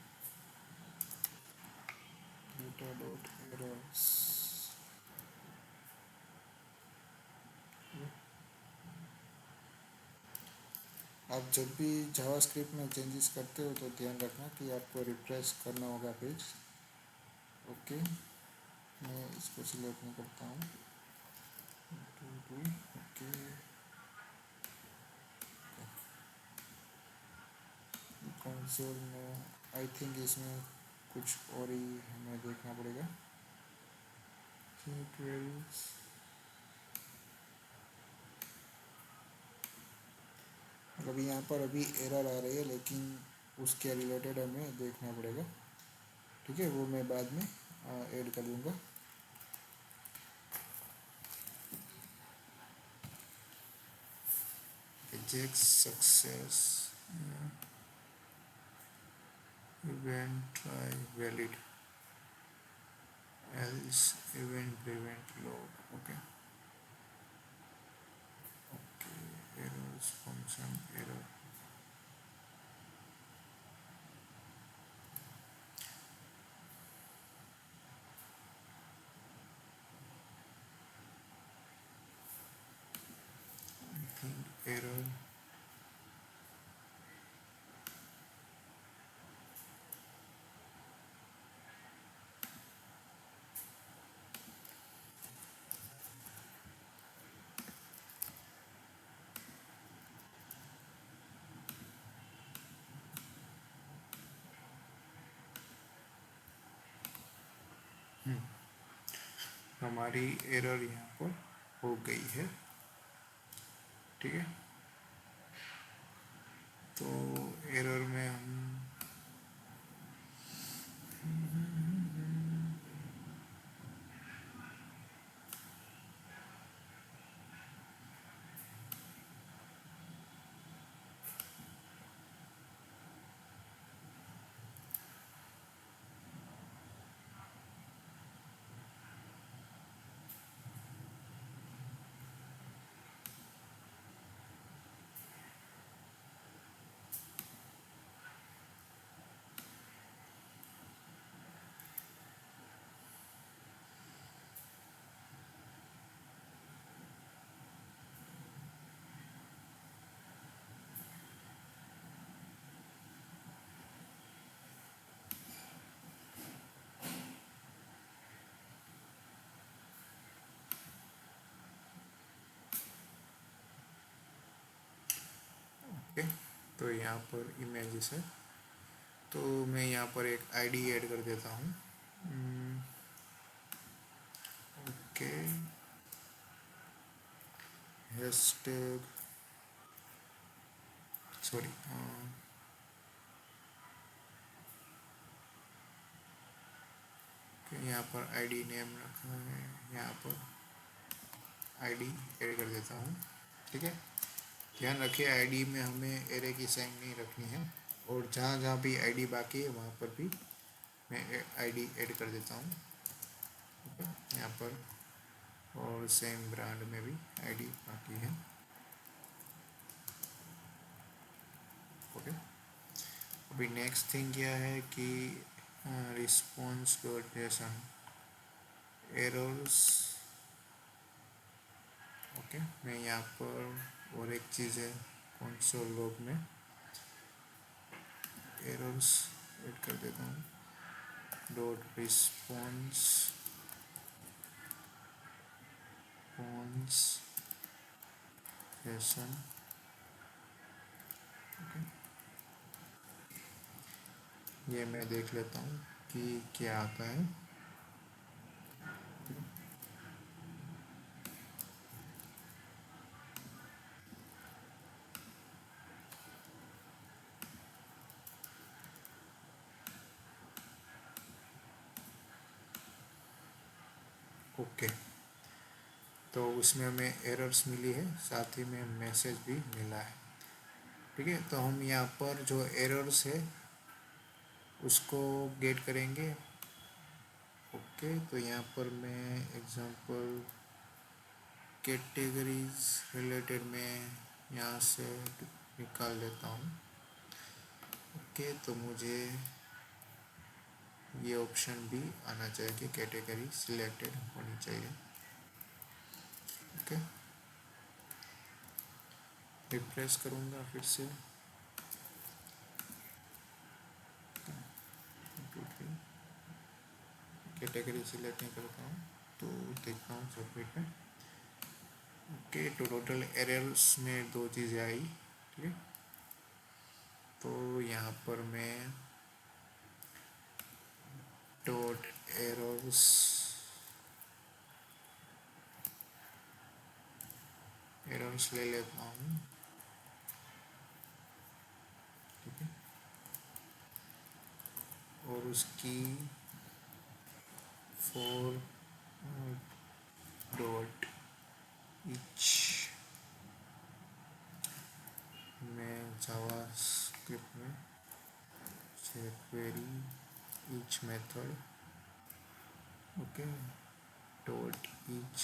Speaker 1: डेटा डॉट एरर्स। आप जब भी जावास्क्रिप्ट में चेंजेस करते हो तो ध्यान रखना कि आपको रिफ्रेश करना होगा पेज। ओके, मैं इसको सिलेक्ट नहीं करता हूँ। ओके, कंसोल में आई थिंक इसमें कुछ और ही हमें देखना पड़ेगा। अभी यहाँ पर अभी एरर आ रही है लेकिन उसके रिलेटेड हमें देखना पड़ेगा। ठीक है, वो मैं बाद में ऐड कर लूँगा। Ajax success event try valid else event prevent log। okay, okay, errors function error। I think error हमारी एरर यहाँ पर हो गई है। ठीक है, तो एरर में हम ओके, तो यहाँ पर इमेजेस है तो मैं यहाँ पर एक आईडी ऐड कर देता हूँ। ओके, हैशटैग सॉरी, यहाँ पर आईडी नेम रखा है, यहाँ पर आईडी ऐड कर देता हूँ। ठीक है, ध्यान रखिए आईडी में हमें एरे की साइन नहीं रखनी है, और जहाँ जहाँ भी आईडी बाकी है वहाँ पर भी मैं आईडी ऐड कर देता हूँ। यहाँ पर और सेम ब्रांड में भी आईडी बाकी है। ओके, अभी नेक्स्ट थिंग क्या है कि response dot JSON errors. Okay, मैं यहाँ पर और एक चीज़ है कंसोल लॉग में एरर्स ऐड कर देता हूँ। Dot response Jason. ये मैं देख लेता हूँ कि क्या आता है। ओके, तो उसमें हमें एरर्स मिली है, साथ ही में मैसेज भी मिला है। ठीक है, तो हम यहाँ पर जो एरर्स है उसको गेट करेंगे। ओके, तो यहाँ पर मैं एग्जांपल कैटेगरीज रिलेटेड में यहाँ से निकाल लेता हूँ। ओके, तो मुझे ये ऑप्शन भी आना चाहिए कि कैटेगरी सिलेक्टेड होनी चाहिए। ओके, रिफ्रेश करूँगा फिर से। कैटेगरी सिलेक्ट नहीं करता हूँ तो देखता हूँ सबमिट में। ओके, तो टोटल एरर्स में दो चीज़ें आई। ठीक है, तो यहाँ पर मैं डॉट एरर्स ले लेता हूँ। ठीक है, और उसकी फोर डॉट इच में जावास्क्रिप्ट में query each method। Okay, dot each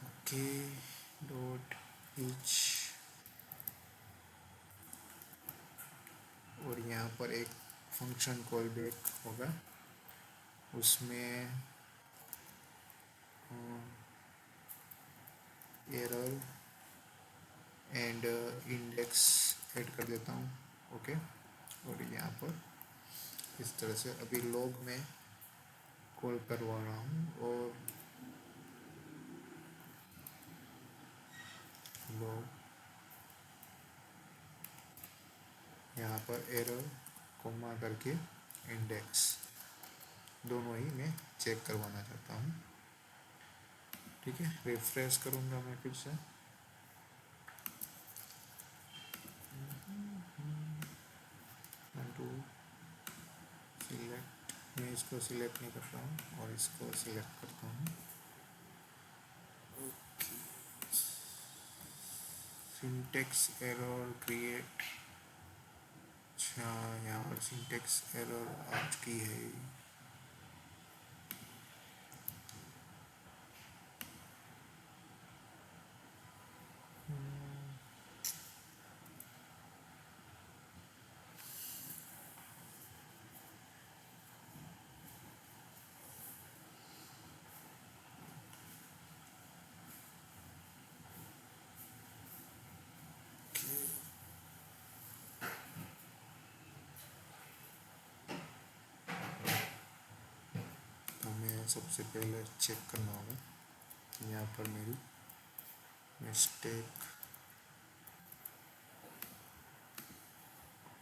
Speaker 1: okay, dot each, और यहाँ पर एक फंक्शन कॉल बैक होगा, उसमें एरर एंड इंडेक्स ऐड कर देता हूँ। ओके, और यहाँ पर इस तरह से अभी लॉग में कॉल करवा रहा हूँ, और लॉग यहाँ पर एरर कोमा करके इंडेक्स दोनों ही मैं चेक करवाना चाहता हूँ। ठीक है, रिफ्रेश करूँगा मैं फिर से। सिलेक्ट, मैं इसको सिलेक्ट नहीं करता हूँ और इसको सिलेक्ट करता हूँ। Syntax error create. अच्छा, यहाँ पर सिंटेक्स एरर आ चुकी है। सबसे पहले चेक करना होगा कि यहाँ पर मेरी मिस्टेक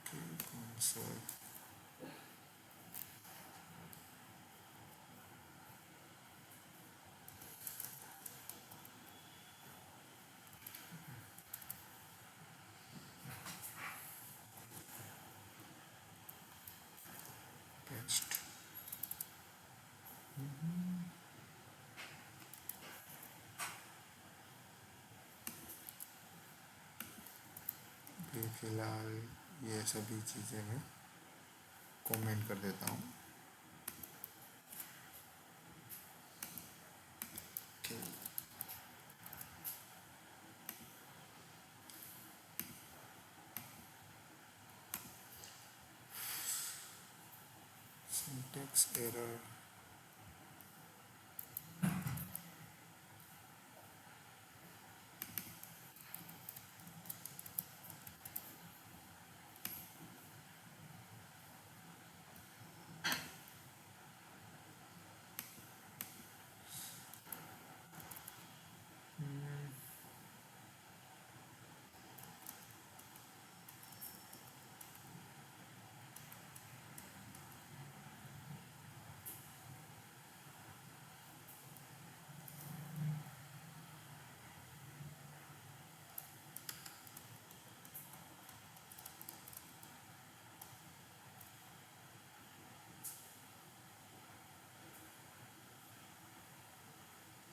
Speaker 1: कौन सा अभी फ़िलहाल ये सभी चीज़ें मैं कमेंट कर देता हूँ। Syntax error,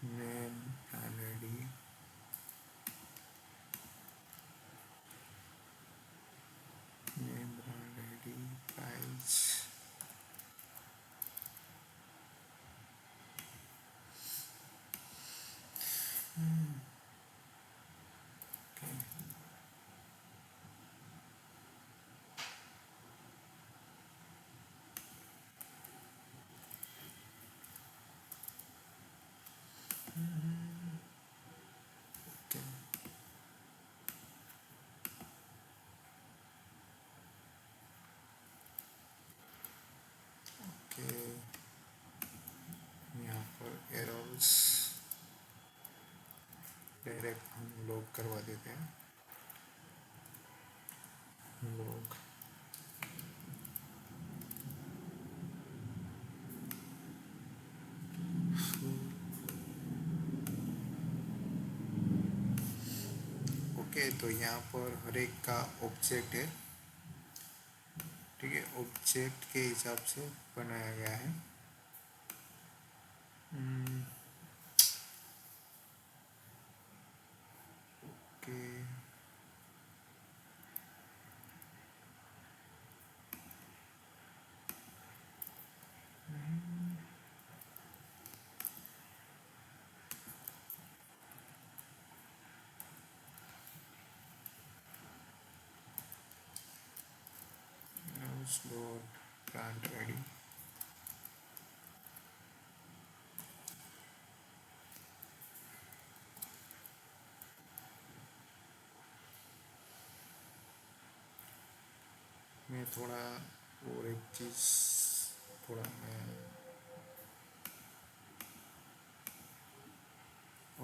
Speaker 1: name brand ID, name brand ID, price, के यहाँ पर एरर्स डायरेक्ट हम लॉग करवा देते हैं। लॉग ओके, तो यहाँ पर हर एक का ऑब्जेक्ट है, ठीक है, ऑब्जेक्ट के हिसाब से बनाया गया है। ओके, डॉट ब्रांड आईडी, मैं थोड़ा और एक चीज़ थोड़ा मैं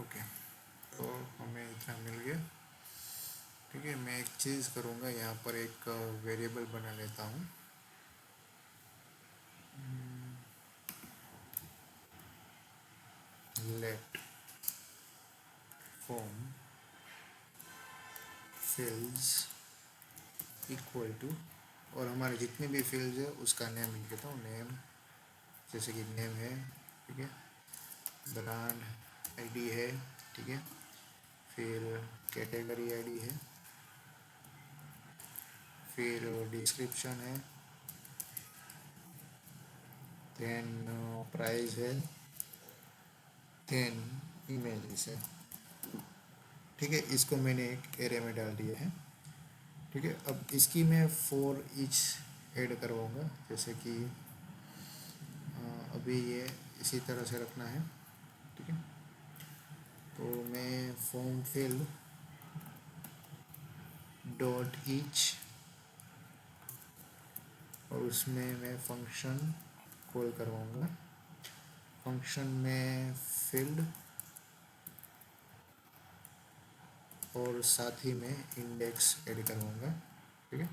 Speaker 1: ओके, तो हमें इतना मिल गया, ठीक है। मैं एक चीज़ करूँगा, यहाँ पर एक वेरिएबल बना लेता हूँ, let form fields equal to, और हमारे जितने भी फील्ड्स है उसका नेम लिख देता हूँ, नेम, जैसे कि नेम है, ठीक है, ब्रांड आईडी है, ठीक है, फिर कैटेगरी आईडी है, फिर डिस्क्रिप्शन है, देन प्राइस है, देन इमेजेस है, ठीक है। इसको मैंने एक एरे में डाल दिया है, ठीक है। अब इसकी मैं फॉर ईच ऐड करवाऊँगा, जैसे कि अभी ये इसी तरह से रखना है, ठीक है। तो मैं फॉर्म फील्ड डॉट ईच, और उसमें मैं फंक्शन कॉल करवाऊँगा, फंक्शन में फील्ड और साथ ही में इंडेक्स ऐड करवाऊँगा, ठीक है।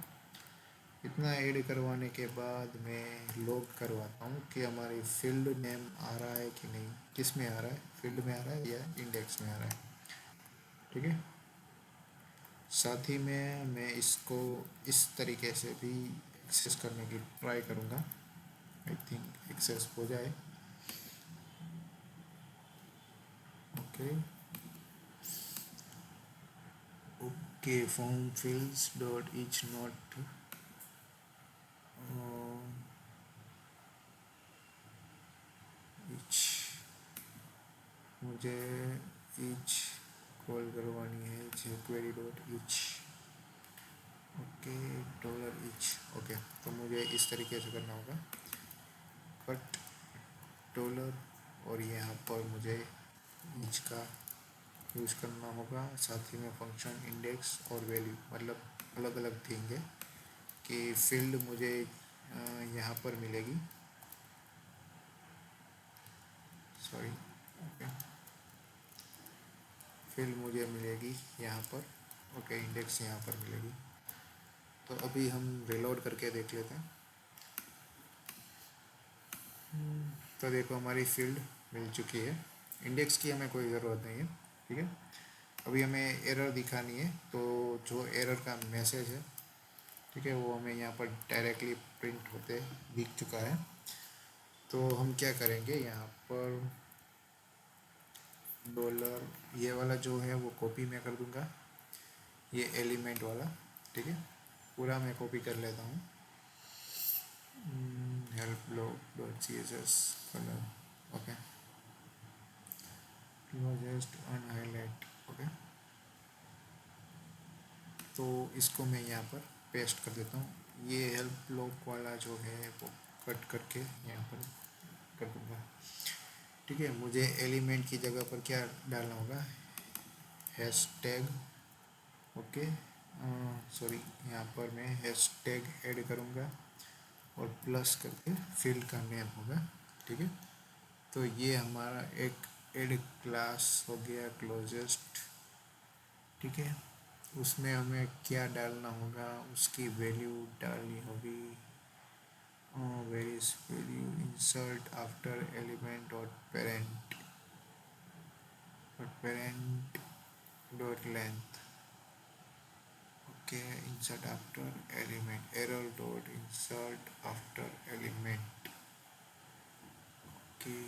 Speaker 1: इतना ऐड करवाने के बाद मैं लॉग करवाता हूँ कि हमारी फील्ड नेम आ रहा है कि नहीं, किस में आ रहा है, फील्ड में आ रहा है या इंडेक्स में आ रहा है, ठीक है। साथ ही में मैं इसको इस तरीके से भी एक्सेस करने की ट्राई करूँगा, आई थिंक एक्सेस हो जाए। Okay okay form fills dot each not each मुझे इच कॉल करवानी है jQuery dot each okay dollar each okay. तो मुझे इस तरीके से करना होगा कट डॉलर और यहाँ पर मुझे इच का यूज़ करना होगा, साथ ही में फंक्शन इंडेक्स और वैल्यू मतलब अलग अलग देंगे कि फील्ड मुझे यहाँ पर मिलेगी, सॉरी ओके फील्ड मुझे मिलेगी यहाँ पर, ओके इंडेक्स यहाँ पर मिलेगी। तो अभी हम रिलोड करके देख लेते हैं। तो देखो हमारी फील्ड मिल चुकी है, इंडेक्स की हमें कोई ज़रूरत नहीं है, ठीक है। अभी हमें एरर दिखानी है, तो जो एरर का मैसेज है, ठीक है, वो हमें यहाँ पर डायरेक्टली प्रिंट होते दिख चुका है। तो हम क्या करेंगे, यहाँ पर डॉलर ये वाला जो है वो कॉपी मैं कर दूँगा, ये एलिमेंट वाला, ठीक है, पूरा मैं कॉपी कर लेता हूँ। Help block dot C S S colour okay just unhighlight okay. तो इसको मैं यहाँ पर पेस्ट कर देता हूँ, ये हेल्प ब्लॉक वाला जो है वो कट करके यहाँ पर कर दूँगा, ठीक है। मुझे एलिमेंट की जगह पर क्या डालना होगा, हैशटैग ओके, सॉरी यहाँ पर मैं हैशटैग ऐड करूँगा और प्लस करके फील्ड का नेम होगा, ठीक है। तो ये हमारा एक एड क्लास हो गया क्लोजेस्ट, ठीक है। उसमें हमें क्या डालना होगा, उसकी वैल्यू डालनी होगी, where is value insert after element dot parent dot length okay insert after element error dot insert after element okay.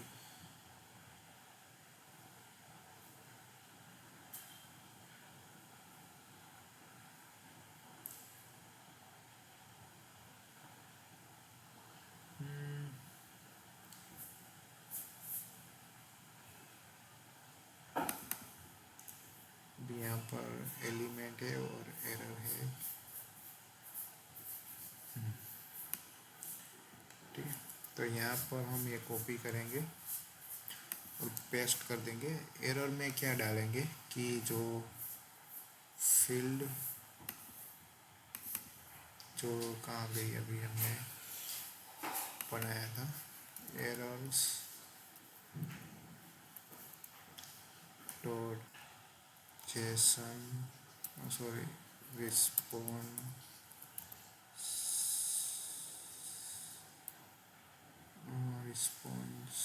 Speaker 1: यहाँ पर एलिमेंट है और एरर है, ठीक है। तो यहाँ पर हम ये कॉपी करेंगे और पेस्ट कर देंगे। एरर में क्या डालेंगे कि जो फील्ड जो कहाँ गई, अभी हमने बनाया था errors dot JSON sorry response response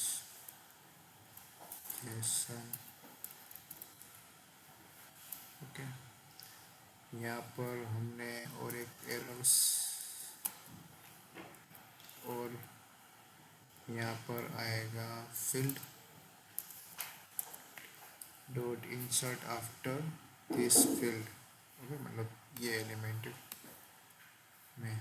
Speaker 1: Jason okay. यहाँ पर हमने और एक एरर्स और यहाँ पर आएगा field dot insert after this field okay, मतलब ये एलिमेंट में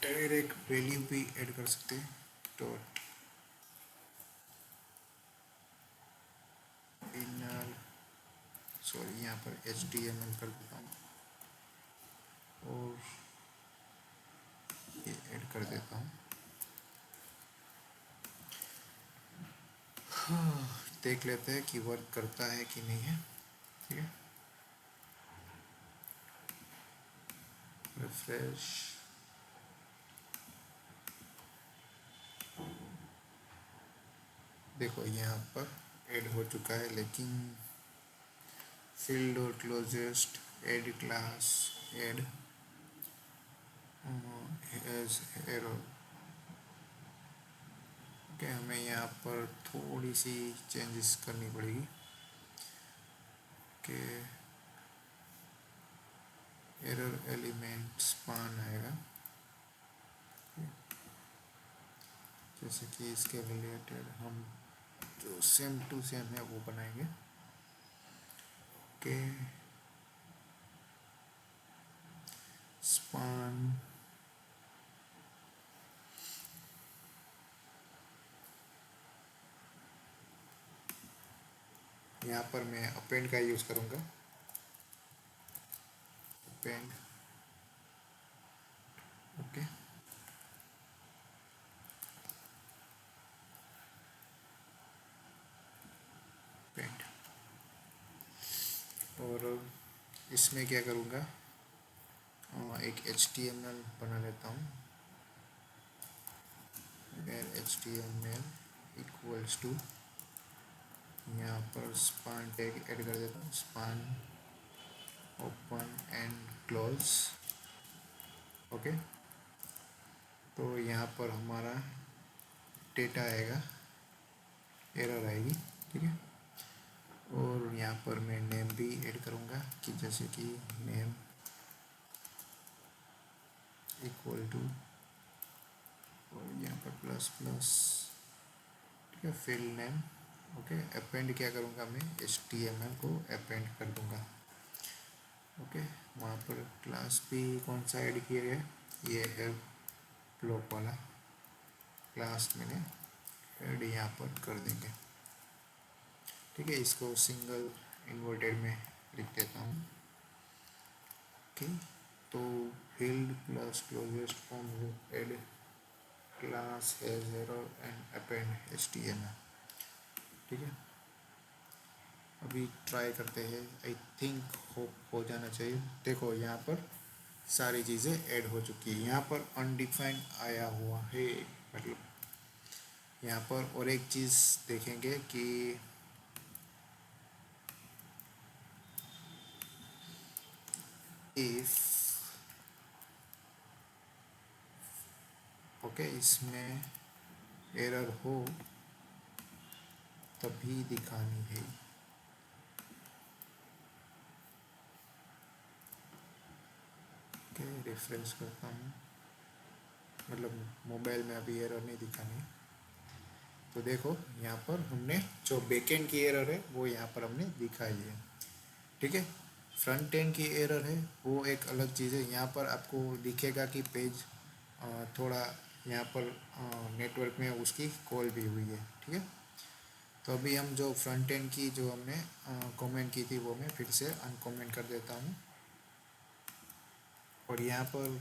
Speaker 1: डायरेक्ट वैल्यू भी ऐड कर सकते हैं, डॉट इनर सॉरी यहाँ पर HTML कर देता हूँ और ये ऐड कर देता हूँ। देख लेते हैं कि वर्क करता है कि नहीं है, ठीक है। रिफ्रेश देखो यहाँ पर ऐड हो चुका है, लेकिन फील्ड और closest add class add as error okay. हमें यहाँ पर थोड़ी सी चेंजेस करनी पड़ेगी कि एरर एलिमेंट स्पान आएगा, जैसे कि इसके रिलेटेड हम जो सेम टू सेम है वो बनाएंगे। ओके, स्पान यहाँ पर मैं अपेंड का यूज़ करूँगा। Append, okay, append. और इसमें क्या करूँगा, एक HTML बना लेता हूँ। HTML इक्वल्स टू, यहाँ पर स्पान टैग ऐड कर देता हूँ, span open and close. Okay, तो यहाँ पर हमारा डेटा आएगा, एरर आएगी, ठीक है। और यहाँ पर मैं नेम भी ऐड करूँगा कि जैसे कि नेम इक्वल टू, और यहाँ पर प्लस प्लस, ठीक है, फिल नेम। ओके, अपेंड क्या करूँगा मैं, HTML को अपेंड कर दूँगा। ओके, वहाँ पर क्लास भी कौन सा ऐड किया गया, ये है ब्लॉक वाला क्लास, मैंने ऐड यहाँ पर कर देंगे, ठीक है। इसको सिंगल इन्वर्टेड में लिख देता हूँ। ओके, तो field plus closest form add class has error and append HTML, ठीक है। अभी ट्राई करते हैं, आई थिंक हो जाना चाहिए। देखो यहाँ पर सारी चीज़ें ऐड हो चुकी है। यहाँ पर अनडिफाइंड आया हुआ है, मतलब यहाँ पर और एक चीज़ देखेंगे कि इफ, ओके, इसमें एरर हो तभी दिखानी है। ओके, रिफ्रेश करता हूँ, मतलब मोबाइल में अभी एरर नहीं दिखानी। तो देखो यहाँ पर हमने जो बैकएंड की एरर है वो यहाँ पर हमने दिखाई है, ठीक है। फ्रंट एंड की एरर है वो एक अलग चीज़ है। यहाँ पर आपको दिखेगा कि पेज थोड़ा यहाँ पर नेटवर्क में उसकी कॉल भी हुई है, ठीक है। तो अभी हम जो फ्रंट एंड की जो हमने कमेंट की थी वो मैं फिर से अनकमेंट कर देता हूँ। और यहाँ पर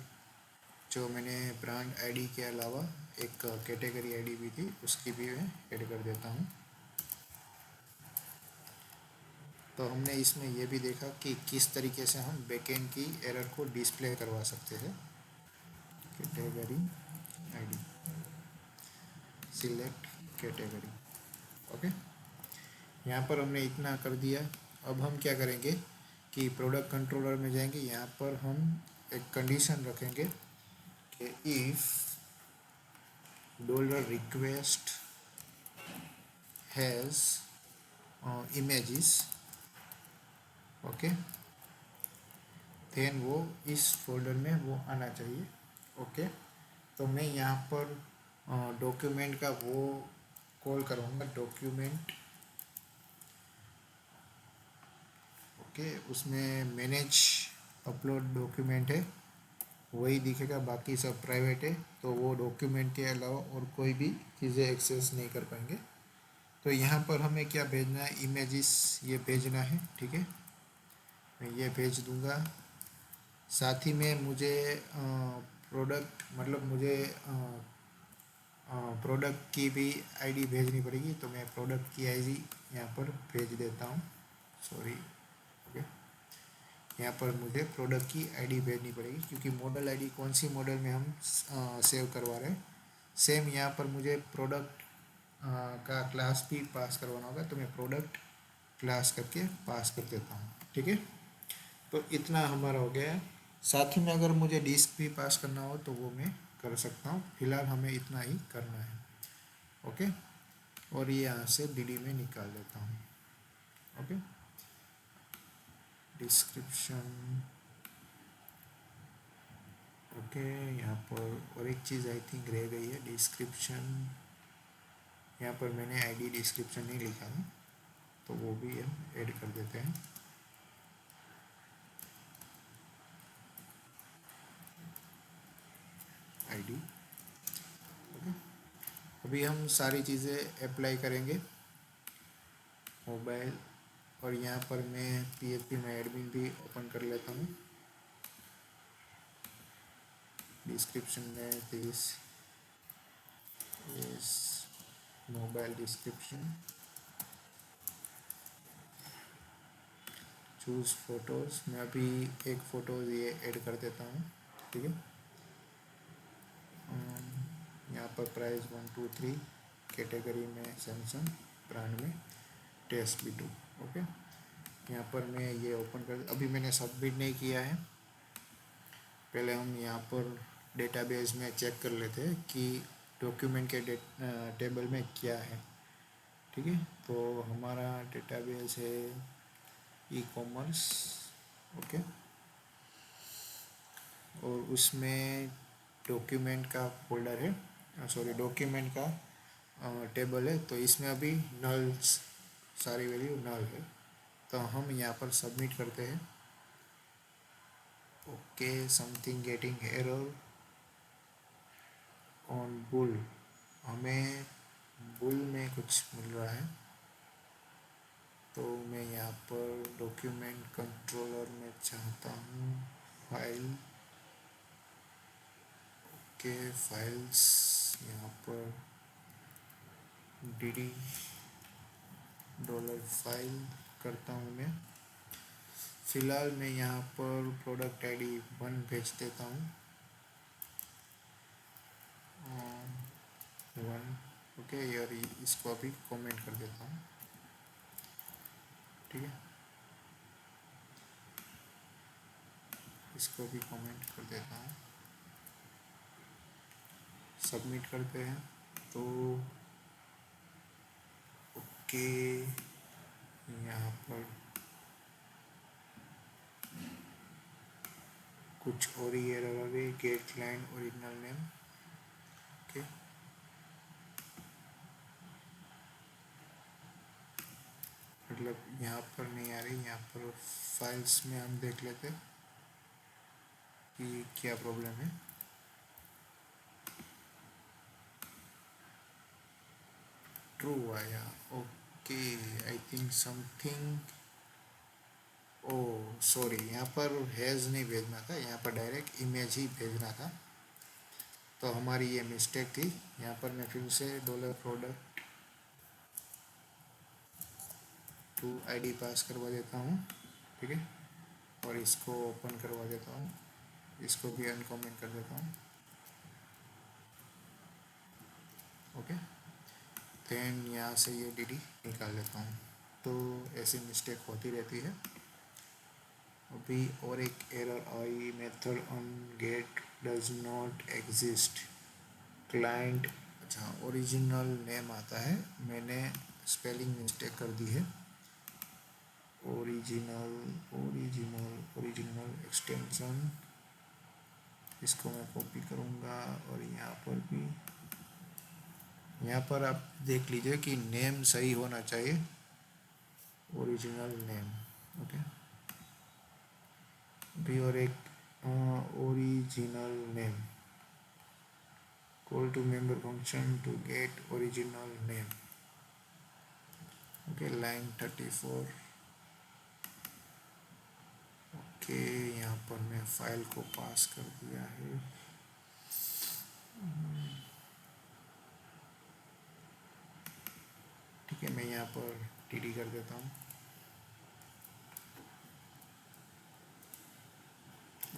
Speaker 1: जो मैंने ब्रांड आईडी के अलावा एक कैटेगरी आईडी भी थी उसकी भी मैं ऐड कर देता हूँ। तो हमने इसमें ये भी देखा कि किस तरीके से हम बैकएंड की एरर को डिस्प्ले करवा सकते हैं। Category ID, select category, okay. यहाँ पर हमने इतना कर दिया। अब हम क्या करेंगे कि प्रोडक्ट कंट्रोलर में जाएंगे, यहाँ पर हम एक कंडीशन रखेंगे कि if dollar request has images, okay, then वो इस फोल्डर में वो आना चाहिए। ओके, तो मैं यहाँ पर डॉक्यूमेंट का वो कॉल करूँगा, डॉक्यूमेंट, ओके, उसमें मैनेज अपलोड डॉक्यूमेंट है वही दिखेगा, बाकी सब प्राइवेट है। तो वो डॉक्यूमेंट के अलावा और कोई भी चीज़ें एक्सेस नहीं कर पाएंगे। तो यहाँ पर हमें क्या भेजना है, इमेजेस ये भेजना है, ठीक है, मैं ये भेज दूँगा। साथ ही में मुझे प्रोडक्ट, मतलब मुझे प्रोडक्ट की भी आईडी भेजनी पड़ेगी। तो मैं प्रोडक्ट की आईडी यहाँ पर भेज देता हूँ, सॉरी, ओके। यहाँ पर मुझे प्रोडक्ट की आईडी भेजनी पड़ेगी क्योंकि मॉडल आईडी कौन सी मॉडल में हम सेव करवा रहे हैं। सेम यहाँ पर मुझे प्रोडक्ट का क्लास भी पास करवाना होगा, तो मैं प्रोडक्ट क्लास करके पास कर देता हूँ, ठीक है। तो इतना हमारा हो गया है। साथ ही में अगर मुझे डिस्क भी पास करना हो तो वो मैं कर सकता हूँ, फिलहाल हमें इतना ही करना है, ओके। और ये यहाँ से DD में निकाल देता हूँ, ओके। डिस्क्रिप्शन, ओके, यहाँ पर और एक चीज़ आई थिंक रह गई है, डिस्क्रिप्शन यहाँ पर मैंने आईडी डिस्क्रिप्शन नहीं लिखा है, तो वो भी हम ऐड कर देते हैं। ID, okay. अभी हम सारी चीज़ें अप्लाई करेंगे मोबाइल, और यहाँ पर मैं PHP में एडमिन भी ओपन कर लेता हूँ। डिस्क्रिप्शन में this is mobile description, choose photos, मैं अभी एक फ़ोटो ये ऐड कर देता हूँ, ठीक है। यहाँ पर प्राइस 123, कैटेगरी में सैमसंग, ब्रांड में टेस्ट B2, ओके। यहाँ पर मैं ये ओपन कर, अभी मैंने सबमिट नहीं किया है। पहले हम यहाँ पर डेटाबेस में चेक कर लेते हैं कि डॉक्यूमेंट के टेबल में क्या है, ठीक है। तो हमारा डेटाबेस है ई कॉमर्स, ओके, और उसमें डॉक्यूमेंट का फोल्डर है, सॉरी डॉक्यूमेंट का टेबल है। तो इसमें अभी नल्स, सारी वैल्यू नल है, तो हम यहाँ पर सबमिट करते हैं। Okay, something getting error on bull, हमें बुल में कुछ मिल रहा है। तो मैं यहाँ पर डॉक्यूमेंट कंट्रोलर में चाहता हूँ फाइल, ओके, फाइल्स, यहाँ पर dd डॉलर फाइल करता हूँ मैं। फ़िलहाल मैं यहाँ पर प्रोडक्ट ID 1 भेज देता हूँ, 1, ओके। यार इसको अभी कमेंट कर देता हूँ, ठीक है, इसको भी कमेंट कर देता हूँ। सबमिट करते हैं, तो ओके, यहाँ पर कुछ और ही एरर आ गई, get line original name, okay. मतलब यहाँ पर नहीं आ रही, यहाँ पर फाइल्स में हम देख लेते कि क्या प्रॉब्लम है। ट्रू आया, okay. I think something, oh sorry, यहाँ पर हैज़ नहीं भेजना था, यहाँ पर डायरेक्ट इमेज ही भेजना था, तो हमारी ये मिस्टेक थी। यहाँ पर मैं फिर से डॉलर प्रोडक्ट टू ID पास करवा देता हूँ, ठीक है, और इसको ओपन करवा देता हूँ, इसको भी अनकमेंट कर देता हूँ, ओके। देन यहाँ से ये DD निकाल लेता हूँ। तो ऐसी मिस्टेक होती रहती है। अभी और एक एरर आई, method on get does not exist, client, अच्छा ओरिजिनल नेम आता है, मैंने स्पेलिंग मिस्टेक कर दी है। ओरिजिनल ओरिजिनल ओरिजिनल एक्सटेंशन, इसको मैं कॉपी करूँगा, और यहाँ पर भी, यहाँ पर आप देख लीजिए कि नेम सही होना चाहिए, ओरिजिनल नेम, ओके। भी और एक original name, call to member function to get original name, okay. Line 34, okay. यहाँ पर मैं फाइल को पास कर दिया है, ठीक है। मैं यहाँ पर TD कर देता हूँ,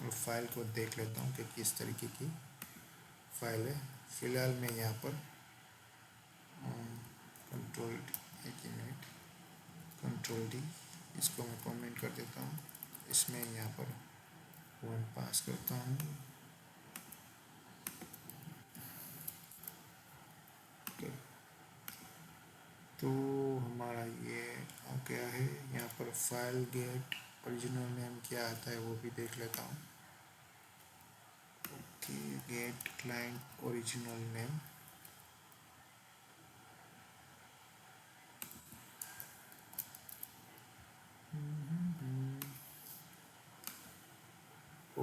Speaker 1: और फाइल को देख लेता हूँ कि किस तरीके की फाइल है। फ़िलहाल मैं यहाँ पर कंट्रोल, एक मिनट, कंट्रोल D, इसको मैं कमेंट कर देता हूँ, इसमें यहाँ पर 1 पास करता हूँ, ओके। तो हमारा ये आ गया है। यहाँ पर फाइल गेट ओरिजिनल नेम क्या आता है वो भी देख लेता हूँ, okay. Get client original name,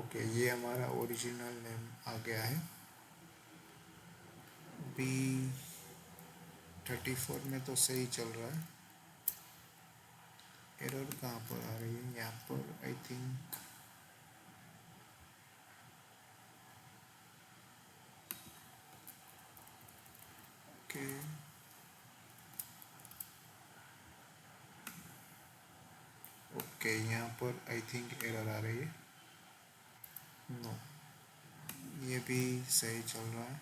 Speaker 1: okay, ये हमारा ओरिजिनल नेम आ गया है। B34 में तो सही चल रहा है। एरर कहाँ पर आ रही है? यहाँ पर आई थिंक। ओके, ओके, यहाँ पर आई थिंक एरर आ रही है। नो, ये भी सही चल रहा है।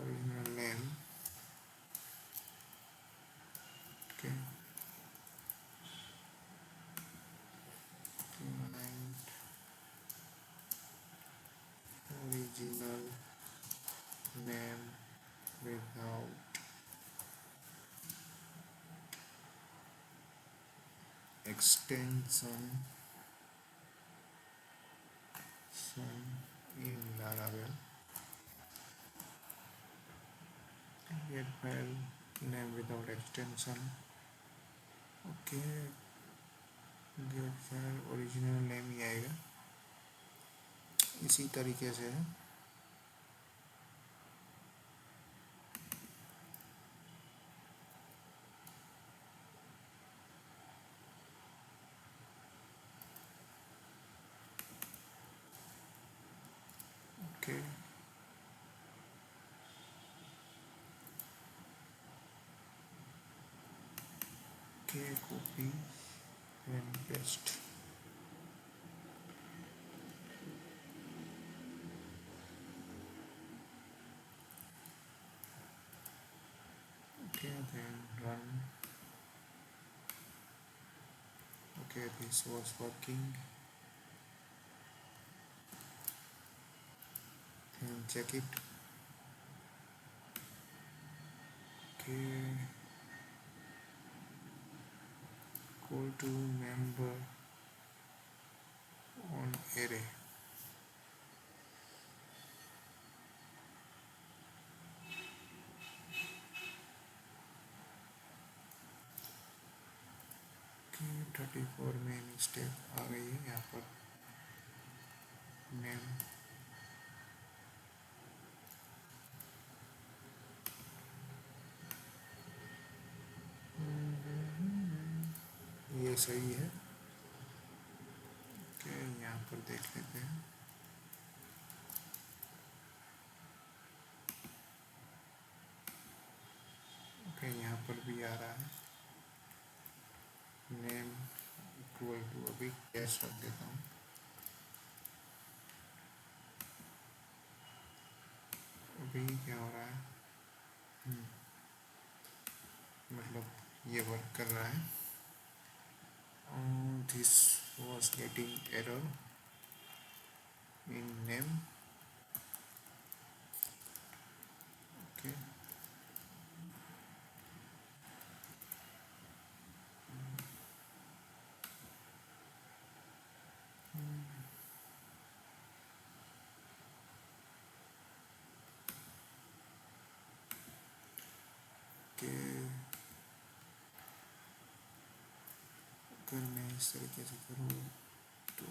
Speaker 1: Original name, okay, original name without extension in Laravel. Get file name without extension. Okay, get file original name ही आएगा। इसी तरीके से है। Okay, okay, copy and paste. Okay, then run. Okay, this was working. Then check it. Okay, call to member on array. Okay, 34 में mistake आ गई है यहाँ पर। नेम, ये सही है। ओके, यहाँ पर देख लेते हैं। ओके, यहाँ पर भी आ रहा है। नेम इक्वल टू, अभी कैश रख देता हूँ। अभी क्या हो रहा है? मतलब ये वर्क कर रहा है। This was getting error in name. Okay, okay, अगर मैं इस तरीके से करूँ तो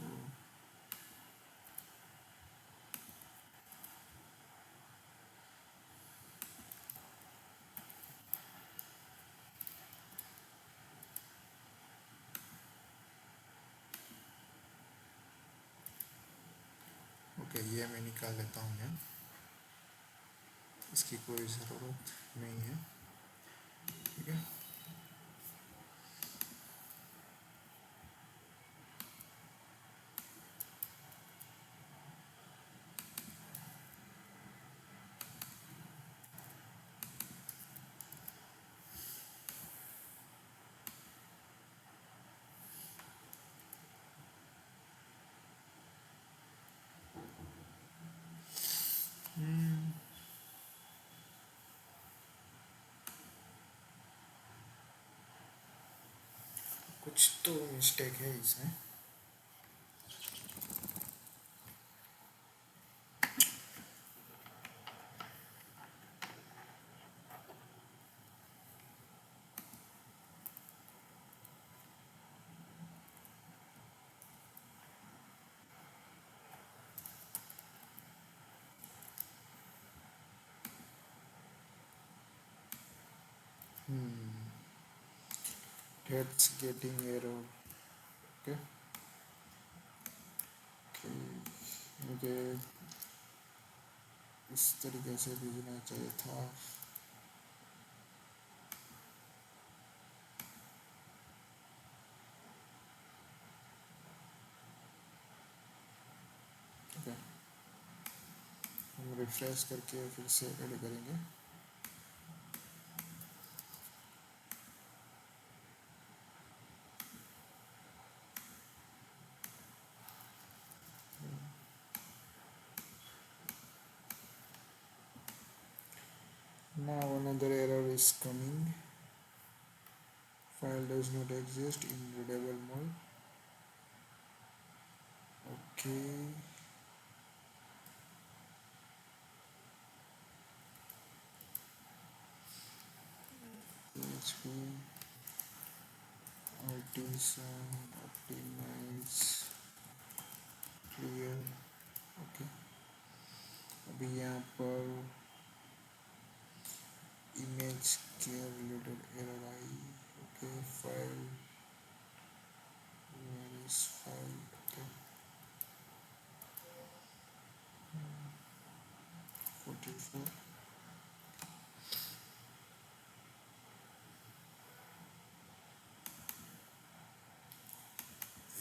Speaker 1: ओके, ये मैं निकाल लेता हूँ यहाँ। इसकी कोई ज़रूरत नहीं है। ठीक है, कुछ तो मिस्टेक है इसमें। That's getting error. Okay. Okay. मुझे इस तरीके से भेजना चाहिए था. Okay. हम रिफ्रेश करके फिर से ऐड करेंगे. Now another error is coming. File does not exist in readable mode. Okay. PHP artisan optimize clear. Okay. अभी यहाँ पर इमेज के रिलेटेड एरर आई. Okay. File where is file. Okay. 44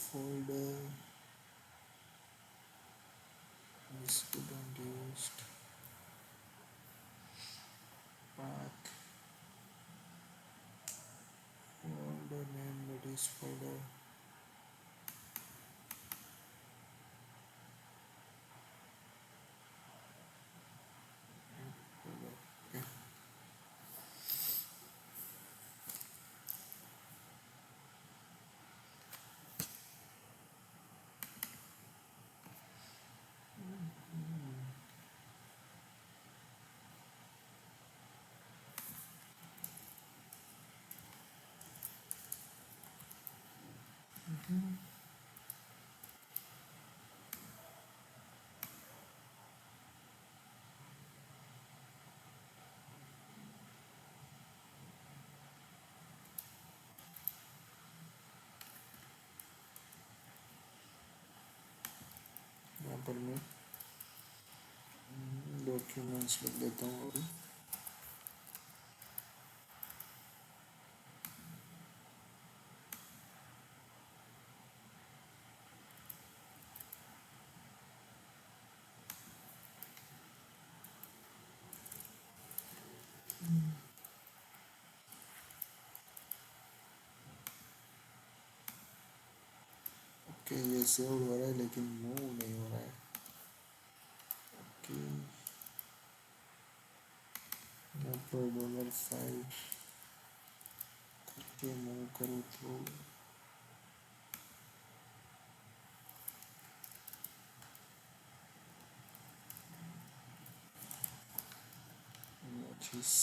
Speaker 1: folder is couldn't used path folder name that is folder. Okay. यहाँ पर मैं documents लिख देता हूँ अभी. ओके. ये सेव हो रहा है लेकिन मूव नहीं हो रहा है. ओके. यहाँ पर $5 करके मूव करूँ तो images.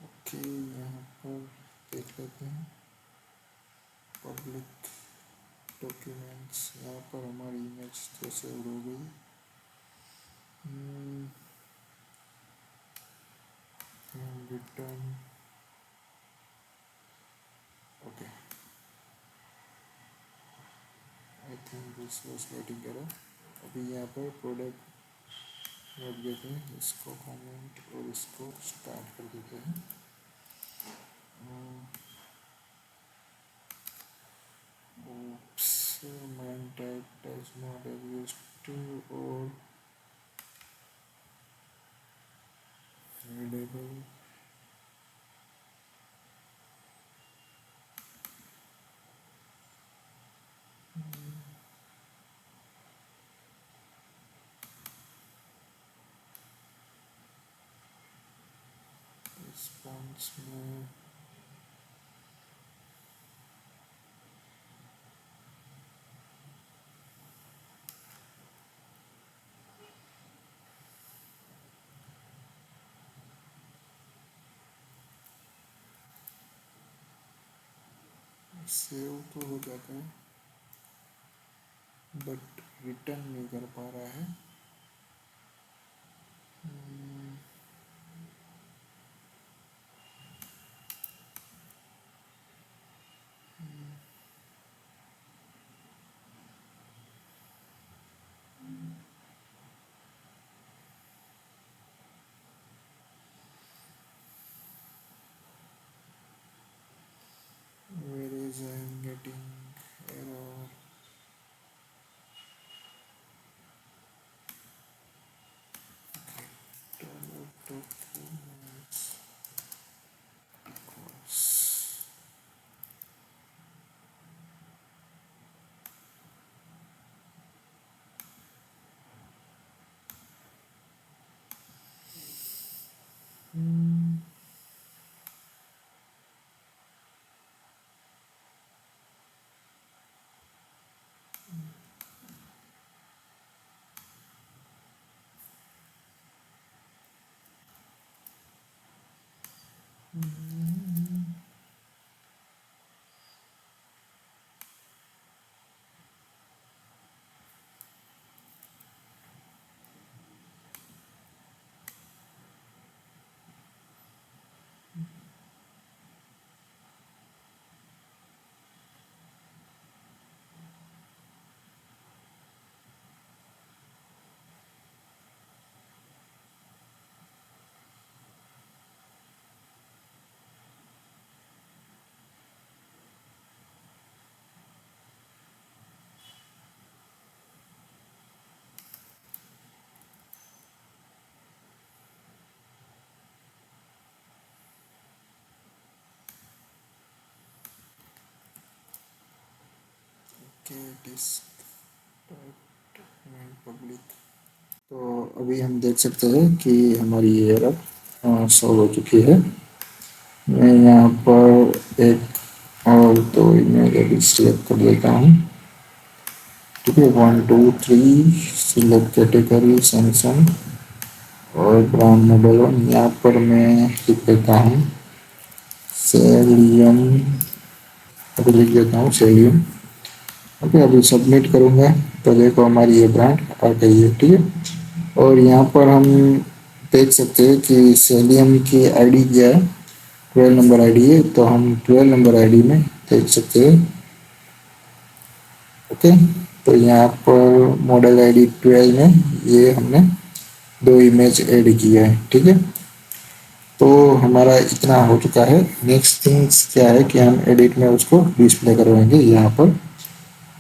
Speaker 1: ओके. यहाँ पर देख लेते हैं पब्लिक डॉक्यूमेंट्स. यहाँ पर हमारी इमेज तो सेव हो गई. Return. Okay. I think this was getting error. अभी यहाँ पर प्रोडक्ट रख देते हैं. इसको कमेंट और इसको स्टार्ट कर देते हैं. oops. main tag does not exist or readable. Response में सेव तो हो जाता है बट रिटर्न नहीं कर पा रहा है। Where is I am getting error? Documents equals disk public। तो अभी हम देख सकते हैं कि हमारी ये एरर सॉल्व हो चुकी है। मैं यहाँ पर एक और दो इमेज अभी सिलेक्ट कर लेता हूँ। ठीक है, 1 2 3 सिलेक्ट कैटेगरी सैमसंग और ब्रांड मॉडल 1। यहाँ पर मैं लिख देता हूँ सेलियम, अभी लिख देता हूँ सेलियम। ओके, अभी सबमिट करूँगा तो देखो हमारी ये ब्रांड आ गई है। ठीक है, और यहाँ पर हम देख सकते हैं कि सेलियम की आईडी क्या है, 12 नंबर आईडी है। तो हम 12 नंबर आईडी में देख सकते हैं। ओके, तो यहाँ पर मॉडल आईडी 12 में ये हमने दो इमेज ऐड किया है। ठीक है, तो हमारा इतना हो चुका है। नेक्स्ट थिंग्स क्या है कि हम एडिट में उसको डिस्प्ले करवाएंगे यहाँ पर,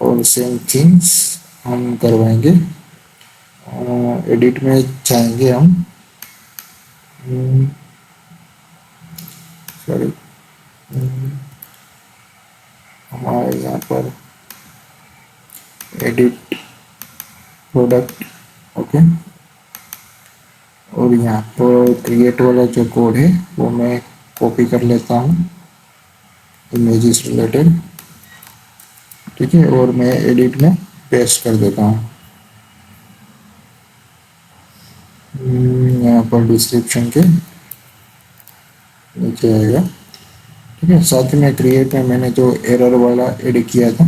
Speaker 1: और सेम थिंग्स हम करवाएंगे। एडिट में जाएंगे हम, सॉरी, हमारे यहाँ पर एडिट प्रोडक्ट। ओके, और यहाँ पर क्रिएट वाला जो कोड है वो मैं कॉपी कर लेता हूँ, इमेजेस रिलेटेड। ठीक है, और मैं एडिट में पेस्ट कर देता हूँ। यहाँ पर डिस्क्रिप्शन के नीचे आएगा। ठीक है, साथ में क्रिएट में मैंने जो एरर वाला एड किया था,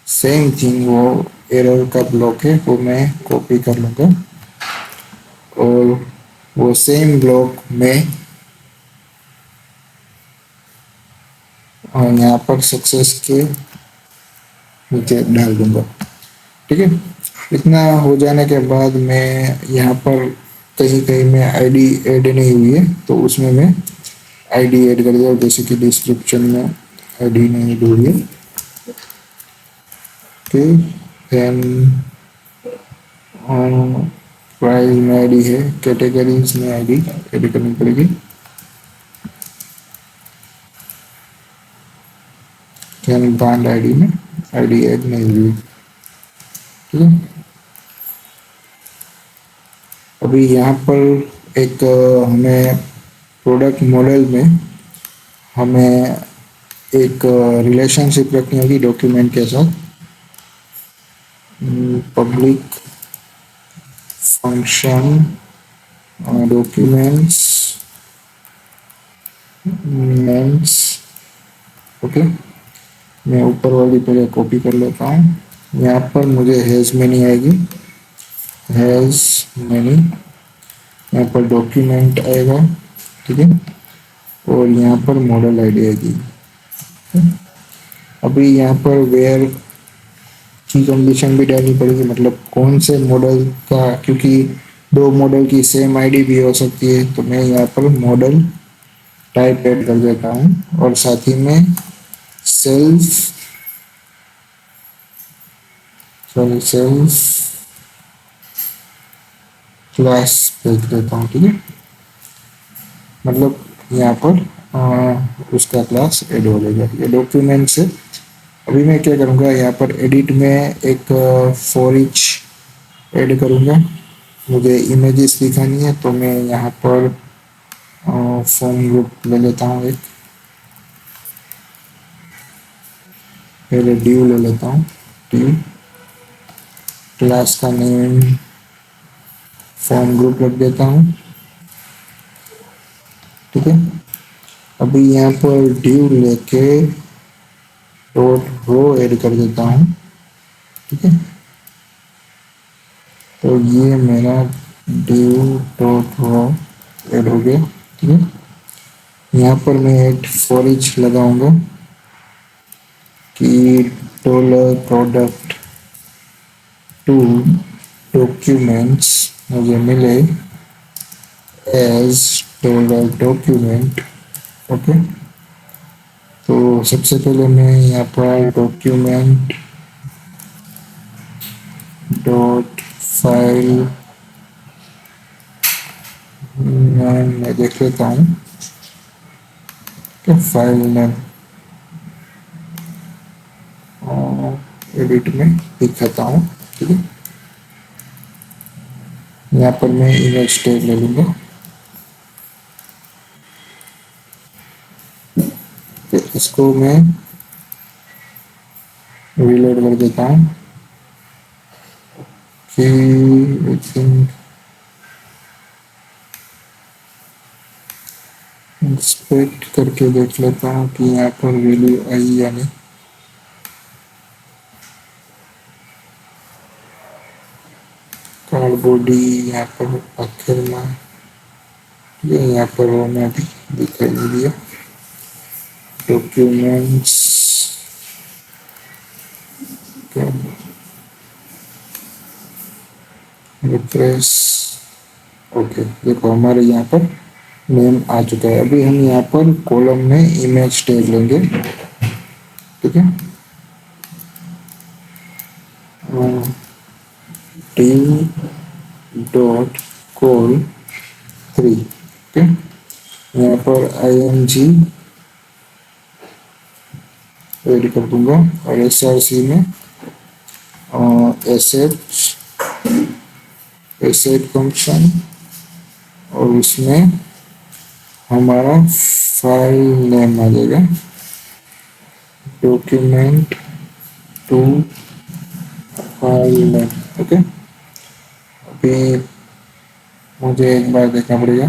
Speaker 1: सेम थिंग वो एरर का ब्लॉक है वो मैं कॉपी कर लूँगा, और वो सेम ब्लॉक में यहाँ पर सक्सेस के नीचे डाल दूंगा। ठीक है, इतना हो जाने के बाद मैं यहाँ पर कहीं कहीं में आईडी ऐड नहीं हुई है तो उसमें मैं आईडी ऐड कर दिया, जैसे कि डिस्क्रिप्शन में आईडी नहीं हुई है। ओके, देन प्राइस में आईडी है, कैटेगरीज में आईडी एड करनी पड़ेगी। देन ब्रांड आईडी में आईडी ऐड नहीं हुई। ठीक है, अभी यहाँ पर एक हमें प्रोडक्ट मॉडल में हमें एक रिलेशनशिप रखनी होगी डॉक्यूमेंट के साथ। Public function documents names. Okay, मैं ऊपर वाली पहले कॉपी कर लेता हूँ। यहाँ पर मुझे हैज़ मैनी आएगी, हैज़ मैनी। यहाँ पर डॉक्यूमेंट आएगा, ठीक है, और यहाँ पर मॉडल आईडी आएगी। अभी यहाँ पर वेयर की कंडीशन भी डालनी पड़ेगी, मतलब कौन से मॉडल का, क्योंकि दो मॉडल की सेम आईडी भी हो सकती है। तो मैं यहाँ पर मॉडल टाइप ऐड कर देता हूँ और साथ ही में सेल्फ क्लास भेज देता हूँ। ठीक है, मतलब यहाँ पर उसका क्लास ऐड हो जाएगा। ये डॉक्यूमेंट से अभी मैं क्या करूँगा, यहाँ पर एडिट में एक फॉर ईच ऐड करूँगा। मुझे इमेजेस दिखानी है तो मैं यहाँ पर फॉर्म ग्रुप ले लेता हूँ एक, पहले ड्यू ले लेता हूँ। ड्यू क्लास का नेम फॉर्म ग्रुप रख देता हूँ। ठीक है, अभी यहाँ पर ड्यू लेके डॉट रो ऐड कर देता हूँ। ठीक है, तो ये मेरा ड्यू डॉट रो ऐड हो गया। ठीक है, यहाँ पर मैं एक फॉर ईच लगाऊंगा कि डॉलर प्रोडक्ट टू डॉक्यूमेंट्स मुझे मिले एज डॉलर डॉक्यूमेंट। ओके, तो सबसे पहले मैं यहाँ पर डॉक्यूमेंट डॉट फाइल मैं देख लेता हूँ कि फाइल नेम एडिट में दिखाता हूँ। ठीक है, यहाँ पर मैं इमेज टैग ले लूँगा। तो इसको मैं रीलोड कर देता हूँ कि इंस्पेक्ट करके देख लेता हूँ कि यहाँ पर वैल्यू आई या नहीं। कार्ड बॉडी यहाँ पर आखिर में, ये यहाँ पर होना भी दिखाई नहीं दिया। Documents refresh. ओके, देखो हमारे यहाँ पर नेम आ चुका है। अभी हम यहाँ पर कॉलम में इमेज टैग लेंगे। ठीक है, टीम डॉट कॉल 3। ओके, यहाँ पर ING ऐड कर दूंगा और SRC में एसेट फंक्शन, और उसमें हमारा फाइल नेम आ जाएगा document to file name. Okay, अभी मुझे एक बार देखना पड़ेगा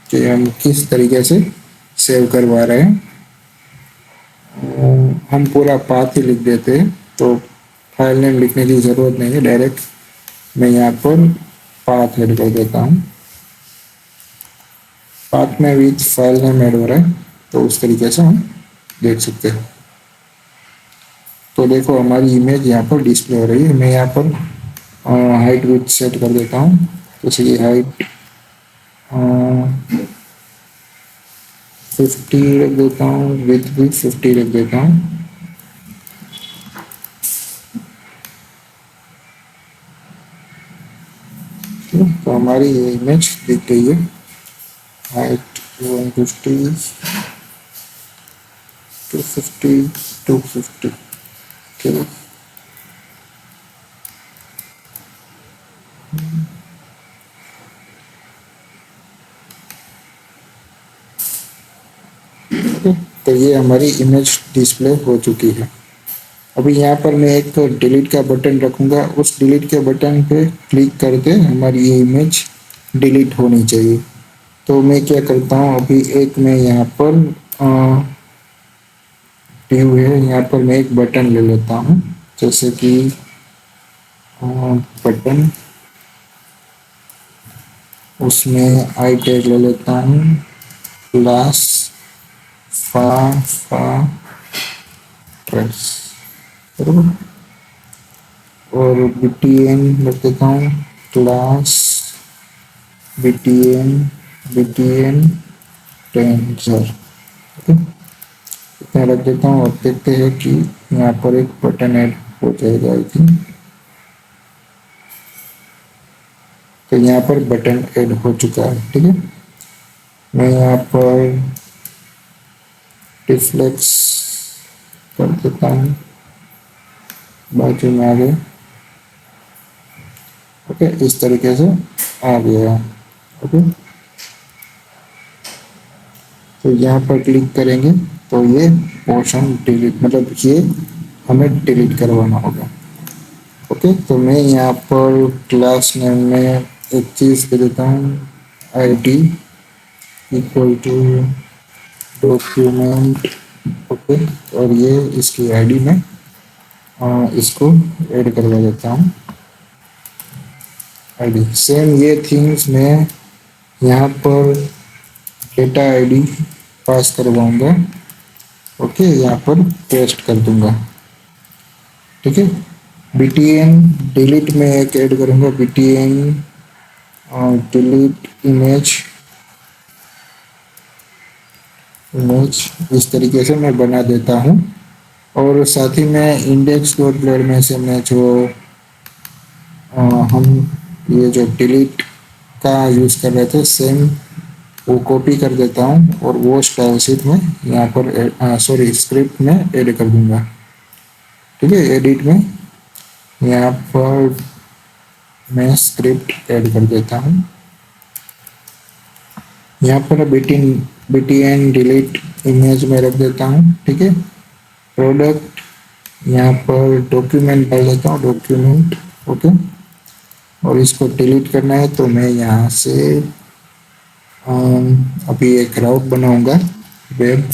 Speaker 1: कि हम किस तरीके से सेव करवा रहे हैं। हम पूरा पाथ ही लिख देते हैं तो फाइल नेम लिखने की ज़रूरत नहीं है, डायरेक्ट मैं यहाँ पर पाथ ऐड कर देता हूँ। पाथ में विथ फाइल नेम ऐड हो रहा है, तो उस तरीके से हम देख सकते हैं। तो देखो हमारी इमेज यहाँ पर डिस्प्ले हो रही है। मैं यहाँ पर हाइट विथ सेट कर देता हूँ, तो चलिए हाइट 50 रख देता हूँ, विथ भी 50 रख देता हूँ। तो हमारी ये इमेज दिख गई है। हाइट 150, 250, 250। ओके, तो ये हमारी इमेज डिस्प्ले हो चुकी है। अभी यहाँ पर मैं एक तो डिलीट का बटन रखूँगा, उस डिलीट के बटन पे क्लिक करके हमारी ये इमेज डिलीट होनी चाहिए। तो मैं क्या करता हूँ, अभी एक मैं यहाँ पर व्यू है, यहाँ पर मैं एक बटन ले लेता हूँ, जैसे कि बटन, उसमें आई टैग ले लेता हूँ, क्लास फा फा ट्रेस, बराबर। और BTN रख देता हूँ, क्लास BTN टेंसर। ओके, इतना रख देता हूँ और देखते हैं कि यहाँ पर एक बटन ऐड हो जाएगा आई थिंक। तो यहाँ पर बटन ऐड हो चुका है, ठीक है। मैं यहाँ पर रिफ्लेक्स कर देता हूँ, बाजू में आ गए। ओके, इस तरीके से आ गया। ओके, तो यहाँ पर क्लिक करेंगे तो ये पोर्शन डिलीट, मतलब ये हमें डिलीट करवाना होगा। ओके, तो मैं यहाँ पर क्लास नेम में एक चीज़ दे देता हूँ, ID equal to document. Okay, और ये इसकी ID में इसको ऐड करवा देता हूँ, ID। सेम ये थिंग्स मैं यहाँ पर डेटा ID पास करवाऊँगा। ओके, यहाँ पर पेस्ट कर दूंगा, ठीक है। BTN डिलीट में एक ऐड करूँगा, BTN डिलीट इमेज इस तरीके से मैं बना देता हूँ। और साथ ही में इंडेक्स डॉट ब्लर में से मैं जो हम ये जो डिलीट का यूज़ कर रहे थे, सेम वो कॉपी कर देता हूँ और वो स्टाइल शीट में यहाँ पर सॉरी स्क्रिप्ट में ऐड कर दूंगा, ठीक है। एडिट में यहाँ पर मैं स्क्रिप्ट ऐड कर देता हूँ। यहाँ पर BTN डिलीट इमेज में रख देता हूँ, ठीक है। प्रोडक्ट यहाँ पर डॉक्यूमेंट डाल देता हूँ, डॉक्यूमेंट। ओके, और इसको डिलीट करना है तो मैं यहाँ से अभी एक राउट बनाऊंगा, वेब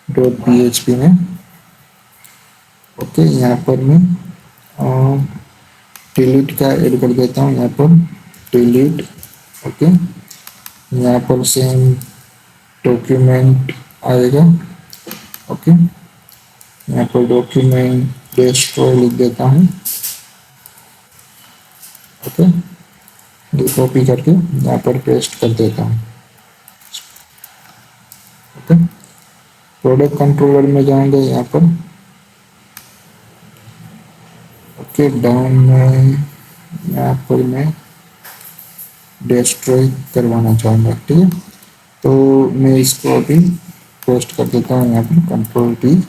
Speaker 1: .php में। ओके, यहाँ पर मैं डिलीट का ऐड कर देता हूँ, यहाँ पर डिलीट। ओके, यहाँ पर सेम डॉक्यूमेंट आएगा। ओके, यहाँ पर डॉक्यूमेंट डिस्ट्रॉय लिख देता हूँ। ओके, ये कॉपी करके यहाँ पर पेस्ट कर देता हूँ। ओके, प्रोडक्ट कंट्रोलर में जाएंगे यहाँ पर। ओके, डाउन में यहाँ पर मैं डिस्ट्रॉय करवाना चाहूँगा, ठीक है। तो मैं इसको अभी पेस्ट कर देता हूँ यहाँ पर, Ctrl+T,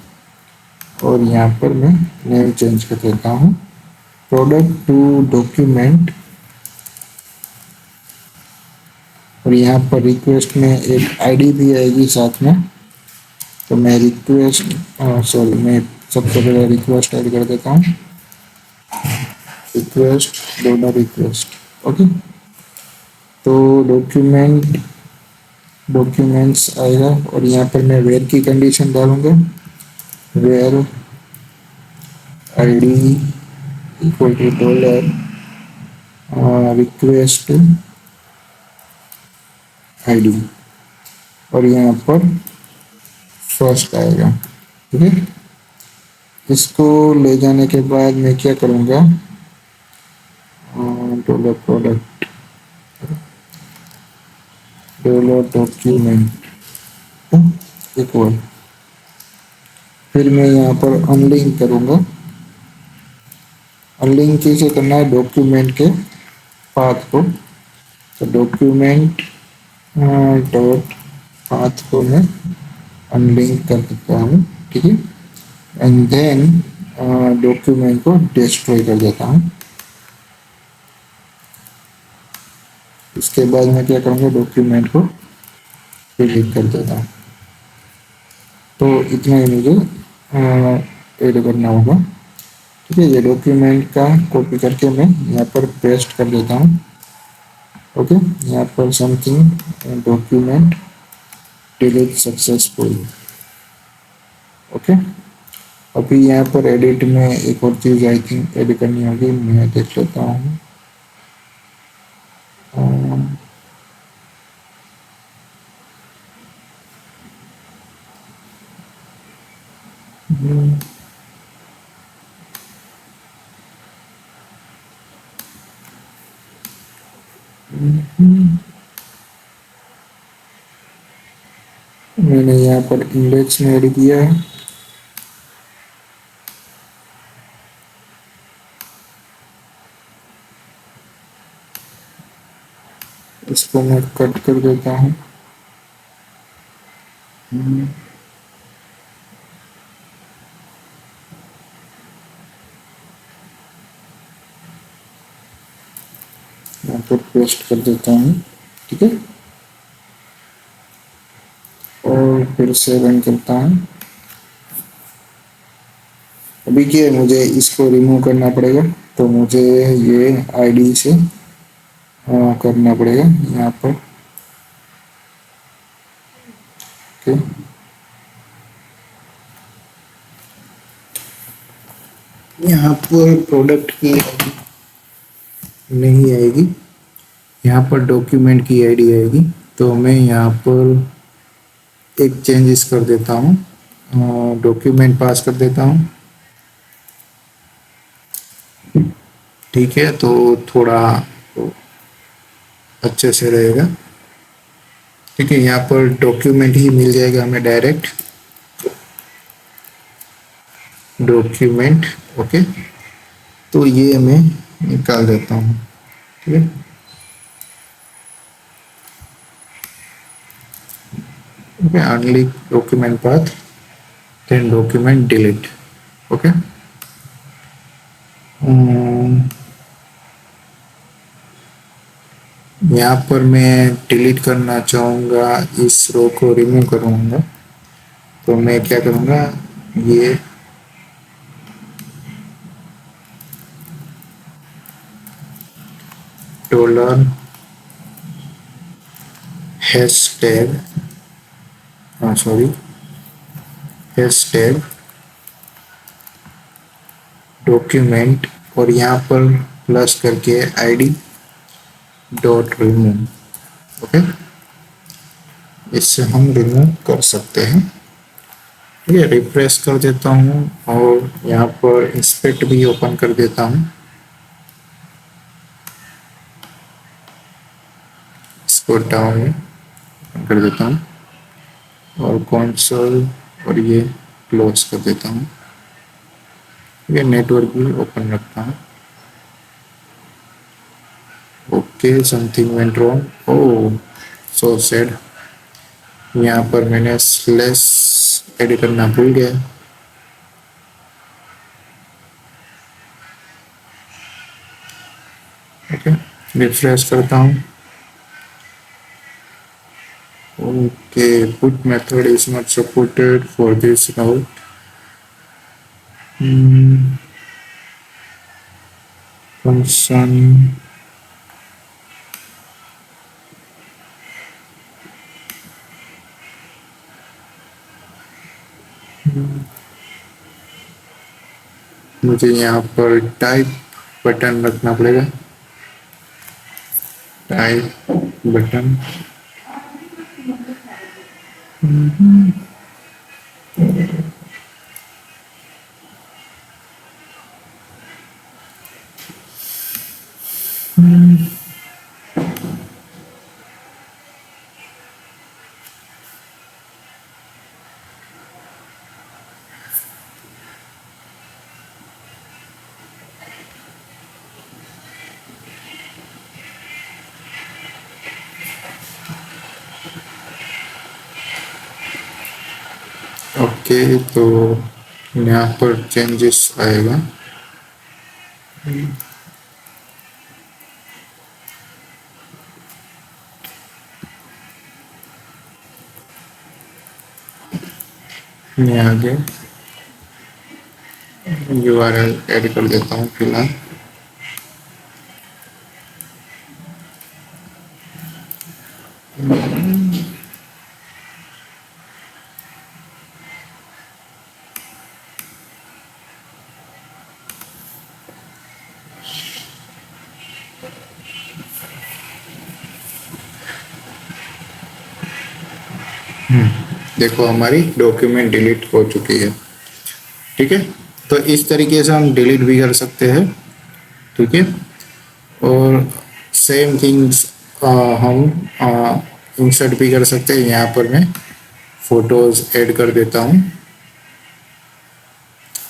Speaker 1: और यहाँ पर मैं नेम चेंज कर देता हूँ, प्रोडक्ट टू डॉक्यूमेंट। और यहाँ पर रिक्वेस्ट में एक ID भी आएगी साथ में, तो मैं मैं सबसे पहले रिक्वेस्ट ऐड कर देता हूँ, रिक्वेस्ट। ओके, तो डॉक्यूमेंट्स आएगा और यहाँ पर मैं वेयर की कंडीशन डालूंगा, where ID equal to dollar request ID, और यहाँ पर फर्स्ट आएगा, ठीक है। इसको ले जाने के बाद मैं क्या करूँगा, dollar product dollar document equal, फिर मैं यहाँ पर अनलिंक करूँगा, अनलिंक कैसे करना है, डॉक्यूमेंट के पाथ को। तो डॉक्यूमेंट डॉट पाथ को मैं अनलिंक कर देता हूँ, ठीक है। एंड देन डॉक्यूमेंट को डिस्ट्रॉय कर देता हूँ। इसके बाद मैं क्या करूँगा, डॉक्यूमेंट को डिलीट कर देता हूँ। तो इतना ही मुझे ऐड करना होगा, ठीक है। ये डॉक्यूमेंट का कॉपी करके मैं यहाँ पर पेस्ट कर देता हूँ। ओके, यहाँ पर something document delete successful. Okay, अभी यहाँ पर एडिट में एक और चीज़ आई थिंक ऐड करनी होगी, मैं देख लेता हूँ। मैंने यहाँ पर इंडेक्स में ऐड किया है। इसको मैं कट कर देता हूँ। यहाँ पर पेस्ट कर देता हूँ, ठीक है। और फिर से रन करता हूँ। अभी क्या है, मुझे इसको रिमूव करना पड़ेगा, तो मुझे ये आईडी से करना पड़ेगा यहाँ पर। ओके, यहाँ पर प्रोडक्ट की आईडी नहीं आएगी, यहाँ पर डॉक्यूमेंट की आईडी आएगी। तो मैं यहाँ पर एक चेंजेस कर देता हूँ, डॉक्यूमेंट पास कर देता हूँ, ठीक है। तो थोड़ा अच्छे से रहेगा, ठीक है। यहाँ पर डॉक्यूमेंट ही मिल जाएगा हमें डायरेक्ट, डॉक्यूमेंट। ओके, तो ये मैं निकाल देता हूँ, ठीक है। Okay, unlink document path, then document delete. Okay, यहाँ पर मैं डिलीट करना चाहूँगा, इस रो को रिमूव करूँगा। तो मैं क्या करूँगा, ये डॉलर हैशटैग, हाँ सॉरी, हैशटैग डॉक्यूमेंट, और यहाँ पर प्लस करके आईडी डॉट रिमूव। ओके, इससे हम रिमूव कर सकते हैं, ठीक है। रिफ्रेश कर देता हूँ और यहाँ पर इंस्पेक्ट भी ओपन कर देता हूँ। इसको डाउन ओपन कर देता हूँ और कंसोल, और ये क्लोज कर देता हूँ। ये नेटवर्क भी ओपन रखता हूँ। ओके, समथिंग वेंट रॉन्ग, ओह सो सैड। यहाँ पर मैंने स्लैश एड करना भूल गया। ओके, रिफ्रेश करता हूँ। Okay, put method is not supported for this route. Function मुझे यहाँ पर टाइप बटन रखना पड़ेगा, टाइप बटन। ओके, तो यहाँ पर चेंजेस आएगा। मैं आगे URL ऐड कर देता हूँ फिलहाल। देखो हमारी डॉक्यूमेंट डिलीट हो चुकी है। ठीक है, तो इस तरीके से हम डिलीट भी कर सकते हैं। ठीक है, और सेम थिंग्स हम इंसर्ट भी कर सकते हैं। यहाँ पर मैं फोटोज ऐड कर देता हूँ।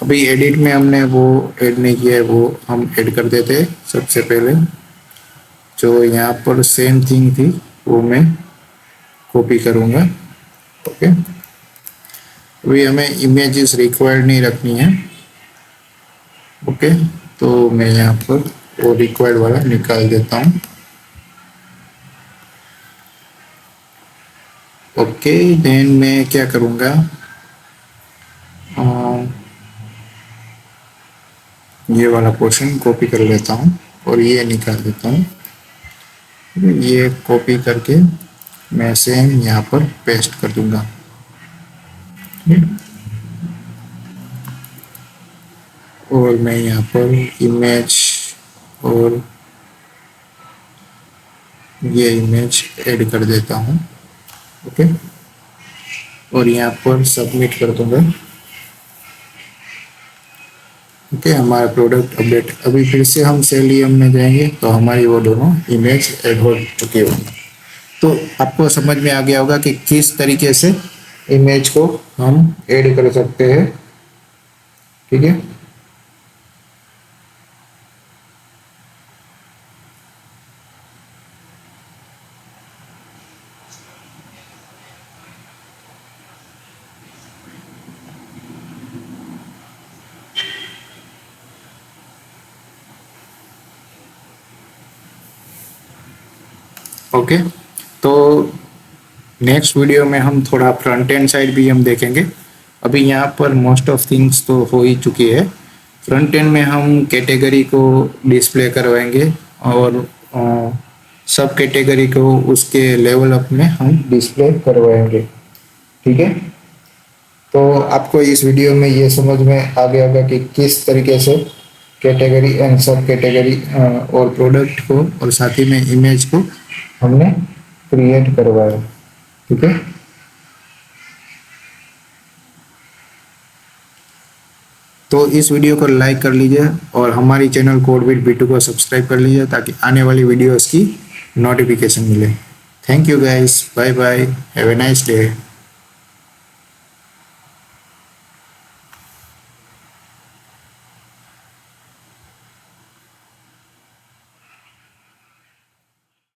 Speaker 1: अभी एडिट में हमने वो ऐड नहीं किया है, वो हम ऐड कर देते हैं। सबसे पहले जो यहाँ पर सेम थिंग थी वो मैं कॉपी करूँगा। ओके, अभी हमें इमेजेस रिक्वायर्ड नहीं रखनी है। ओके, तो मैं यहाँ पर वो रिक्वायर्ड वाला निकाल देता हूँ। ओके, देन मैं क्या करूँगा, ये वाला पोर्शन कॉपी कर लेता हूँ और ये निकाल देता हूँ। ये कॉपी करके मैं सेम यहाँ पर पेस्ट कर दूंगा। और मैं यहाँ पर इमेज और ये इमेज ऐड कर देता हूँ। ओके, और यहाँ पर सबमिट कर दूंगा। ओके, हमारा प्रोडक्ट अपडेट। अभी फिर से हम सेलियम में जाएंगे तो हमारी वो दोनों इमेज ऐड हो चुकी होगी। तो आपको समझ में आ गया होगा कि किस तरीके से इमेज को हम ऐड कर सकते हैं। ठीक है, ओके, तो नेक्स्ट वीडियो में हम थोड़ा फ्रंट एंड साइड भी हम देखेंगे। अभी यहाँ पर मोस्ट ऑफ थिंग्स तो हो ही चुकी है। फ्रंट एंड में हम कैटेगरी को डिस्प्ले करवाएंगे और सब कैटेगरी को उसके लेवल अप में हम डिस्प्ले करवाएंगे। ठीक है, तो आपको इस वीडियो में ये समझ में आ गया होगा कि किस तरीके से कैटेगरी एंड सब कैटेगरी और प्रोडक्ट को और साथ ही में इमेज को हमने क्रिएट करवाया। ठीक है, तो इस वीडियो को लाइक कर लीजिए और हमारी चैनल कोडविद B2 को सब्सक्राइब कर लीजिए ताकि आने वाली वीडियोस की नोटिफिकेशन मिले। Thank you guys, bye bye, have a nice day.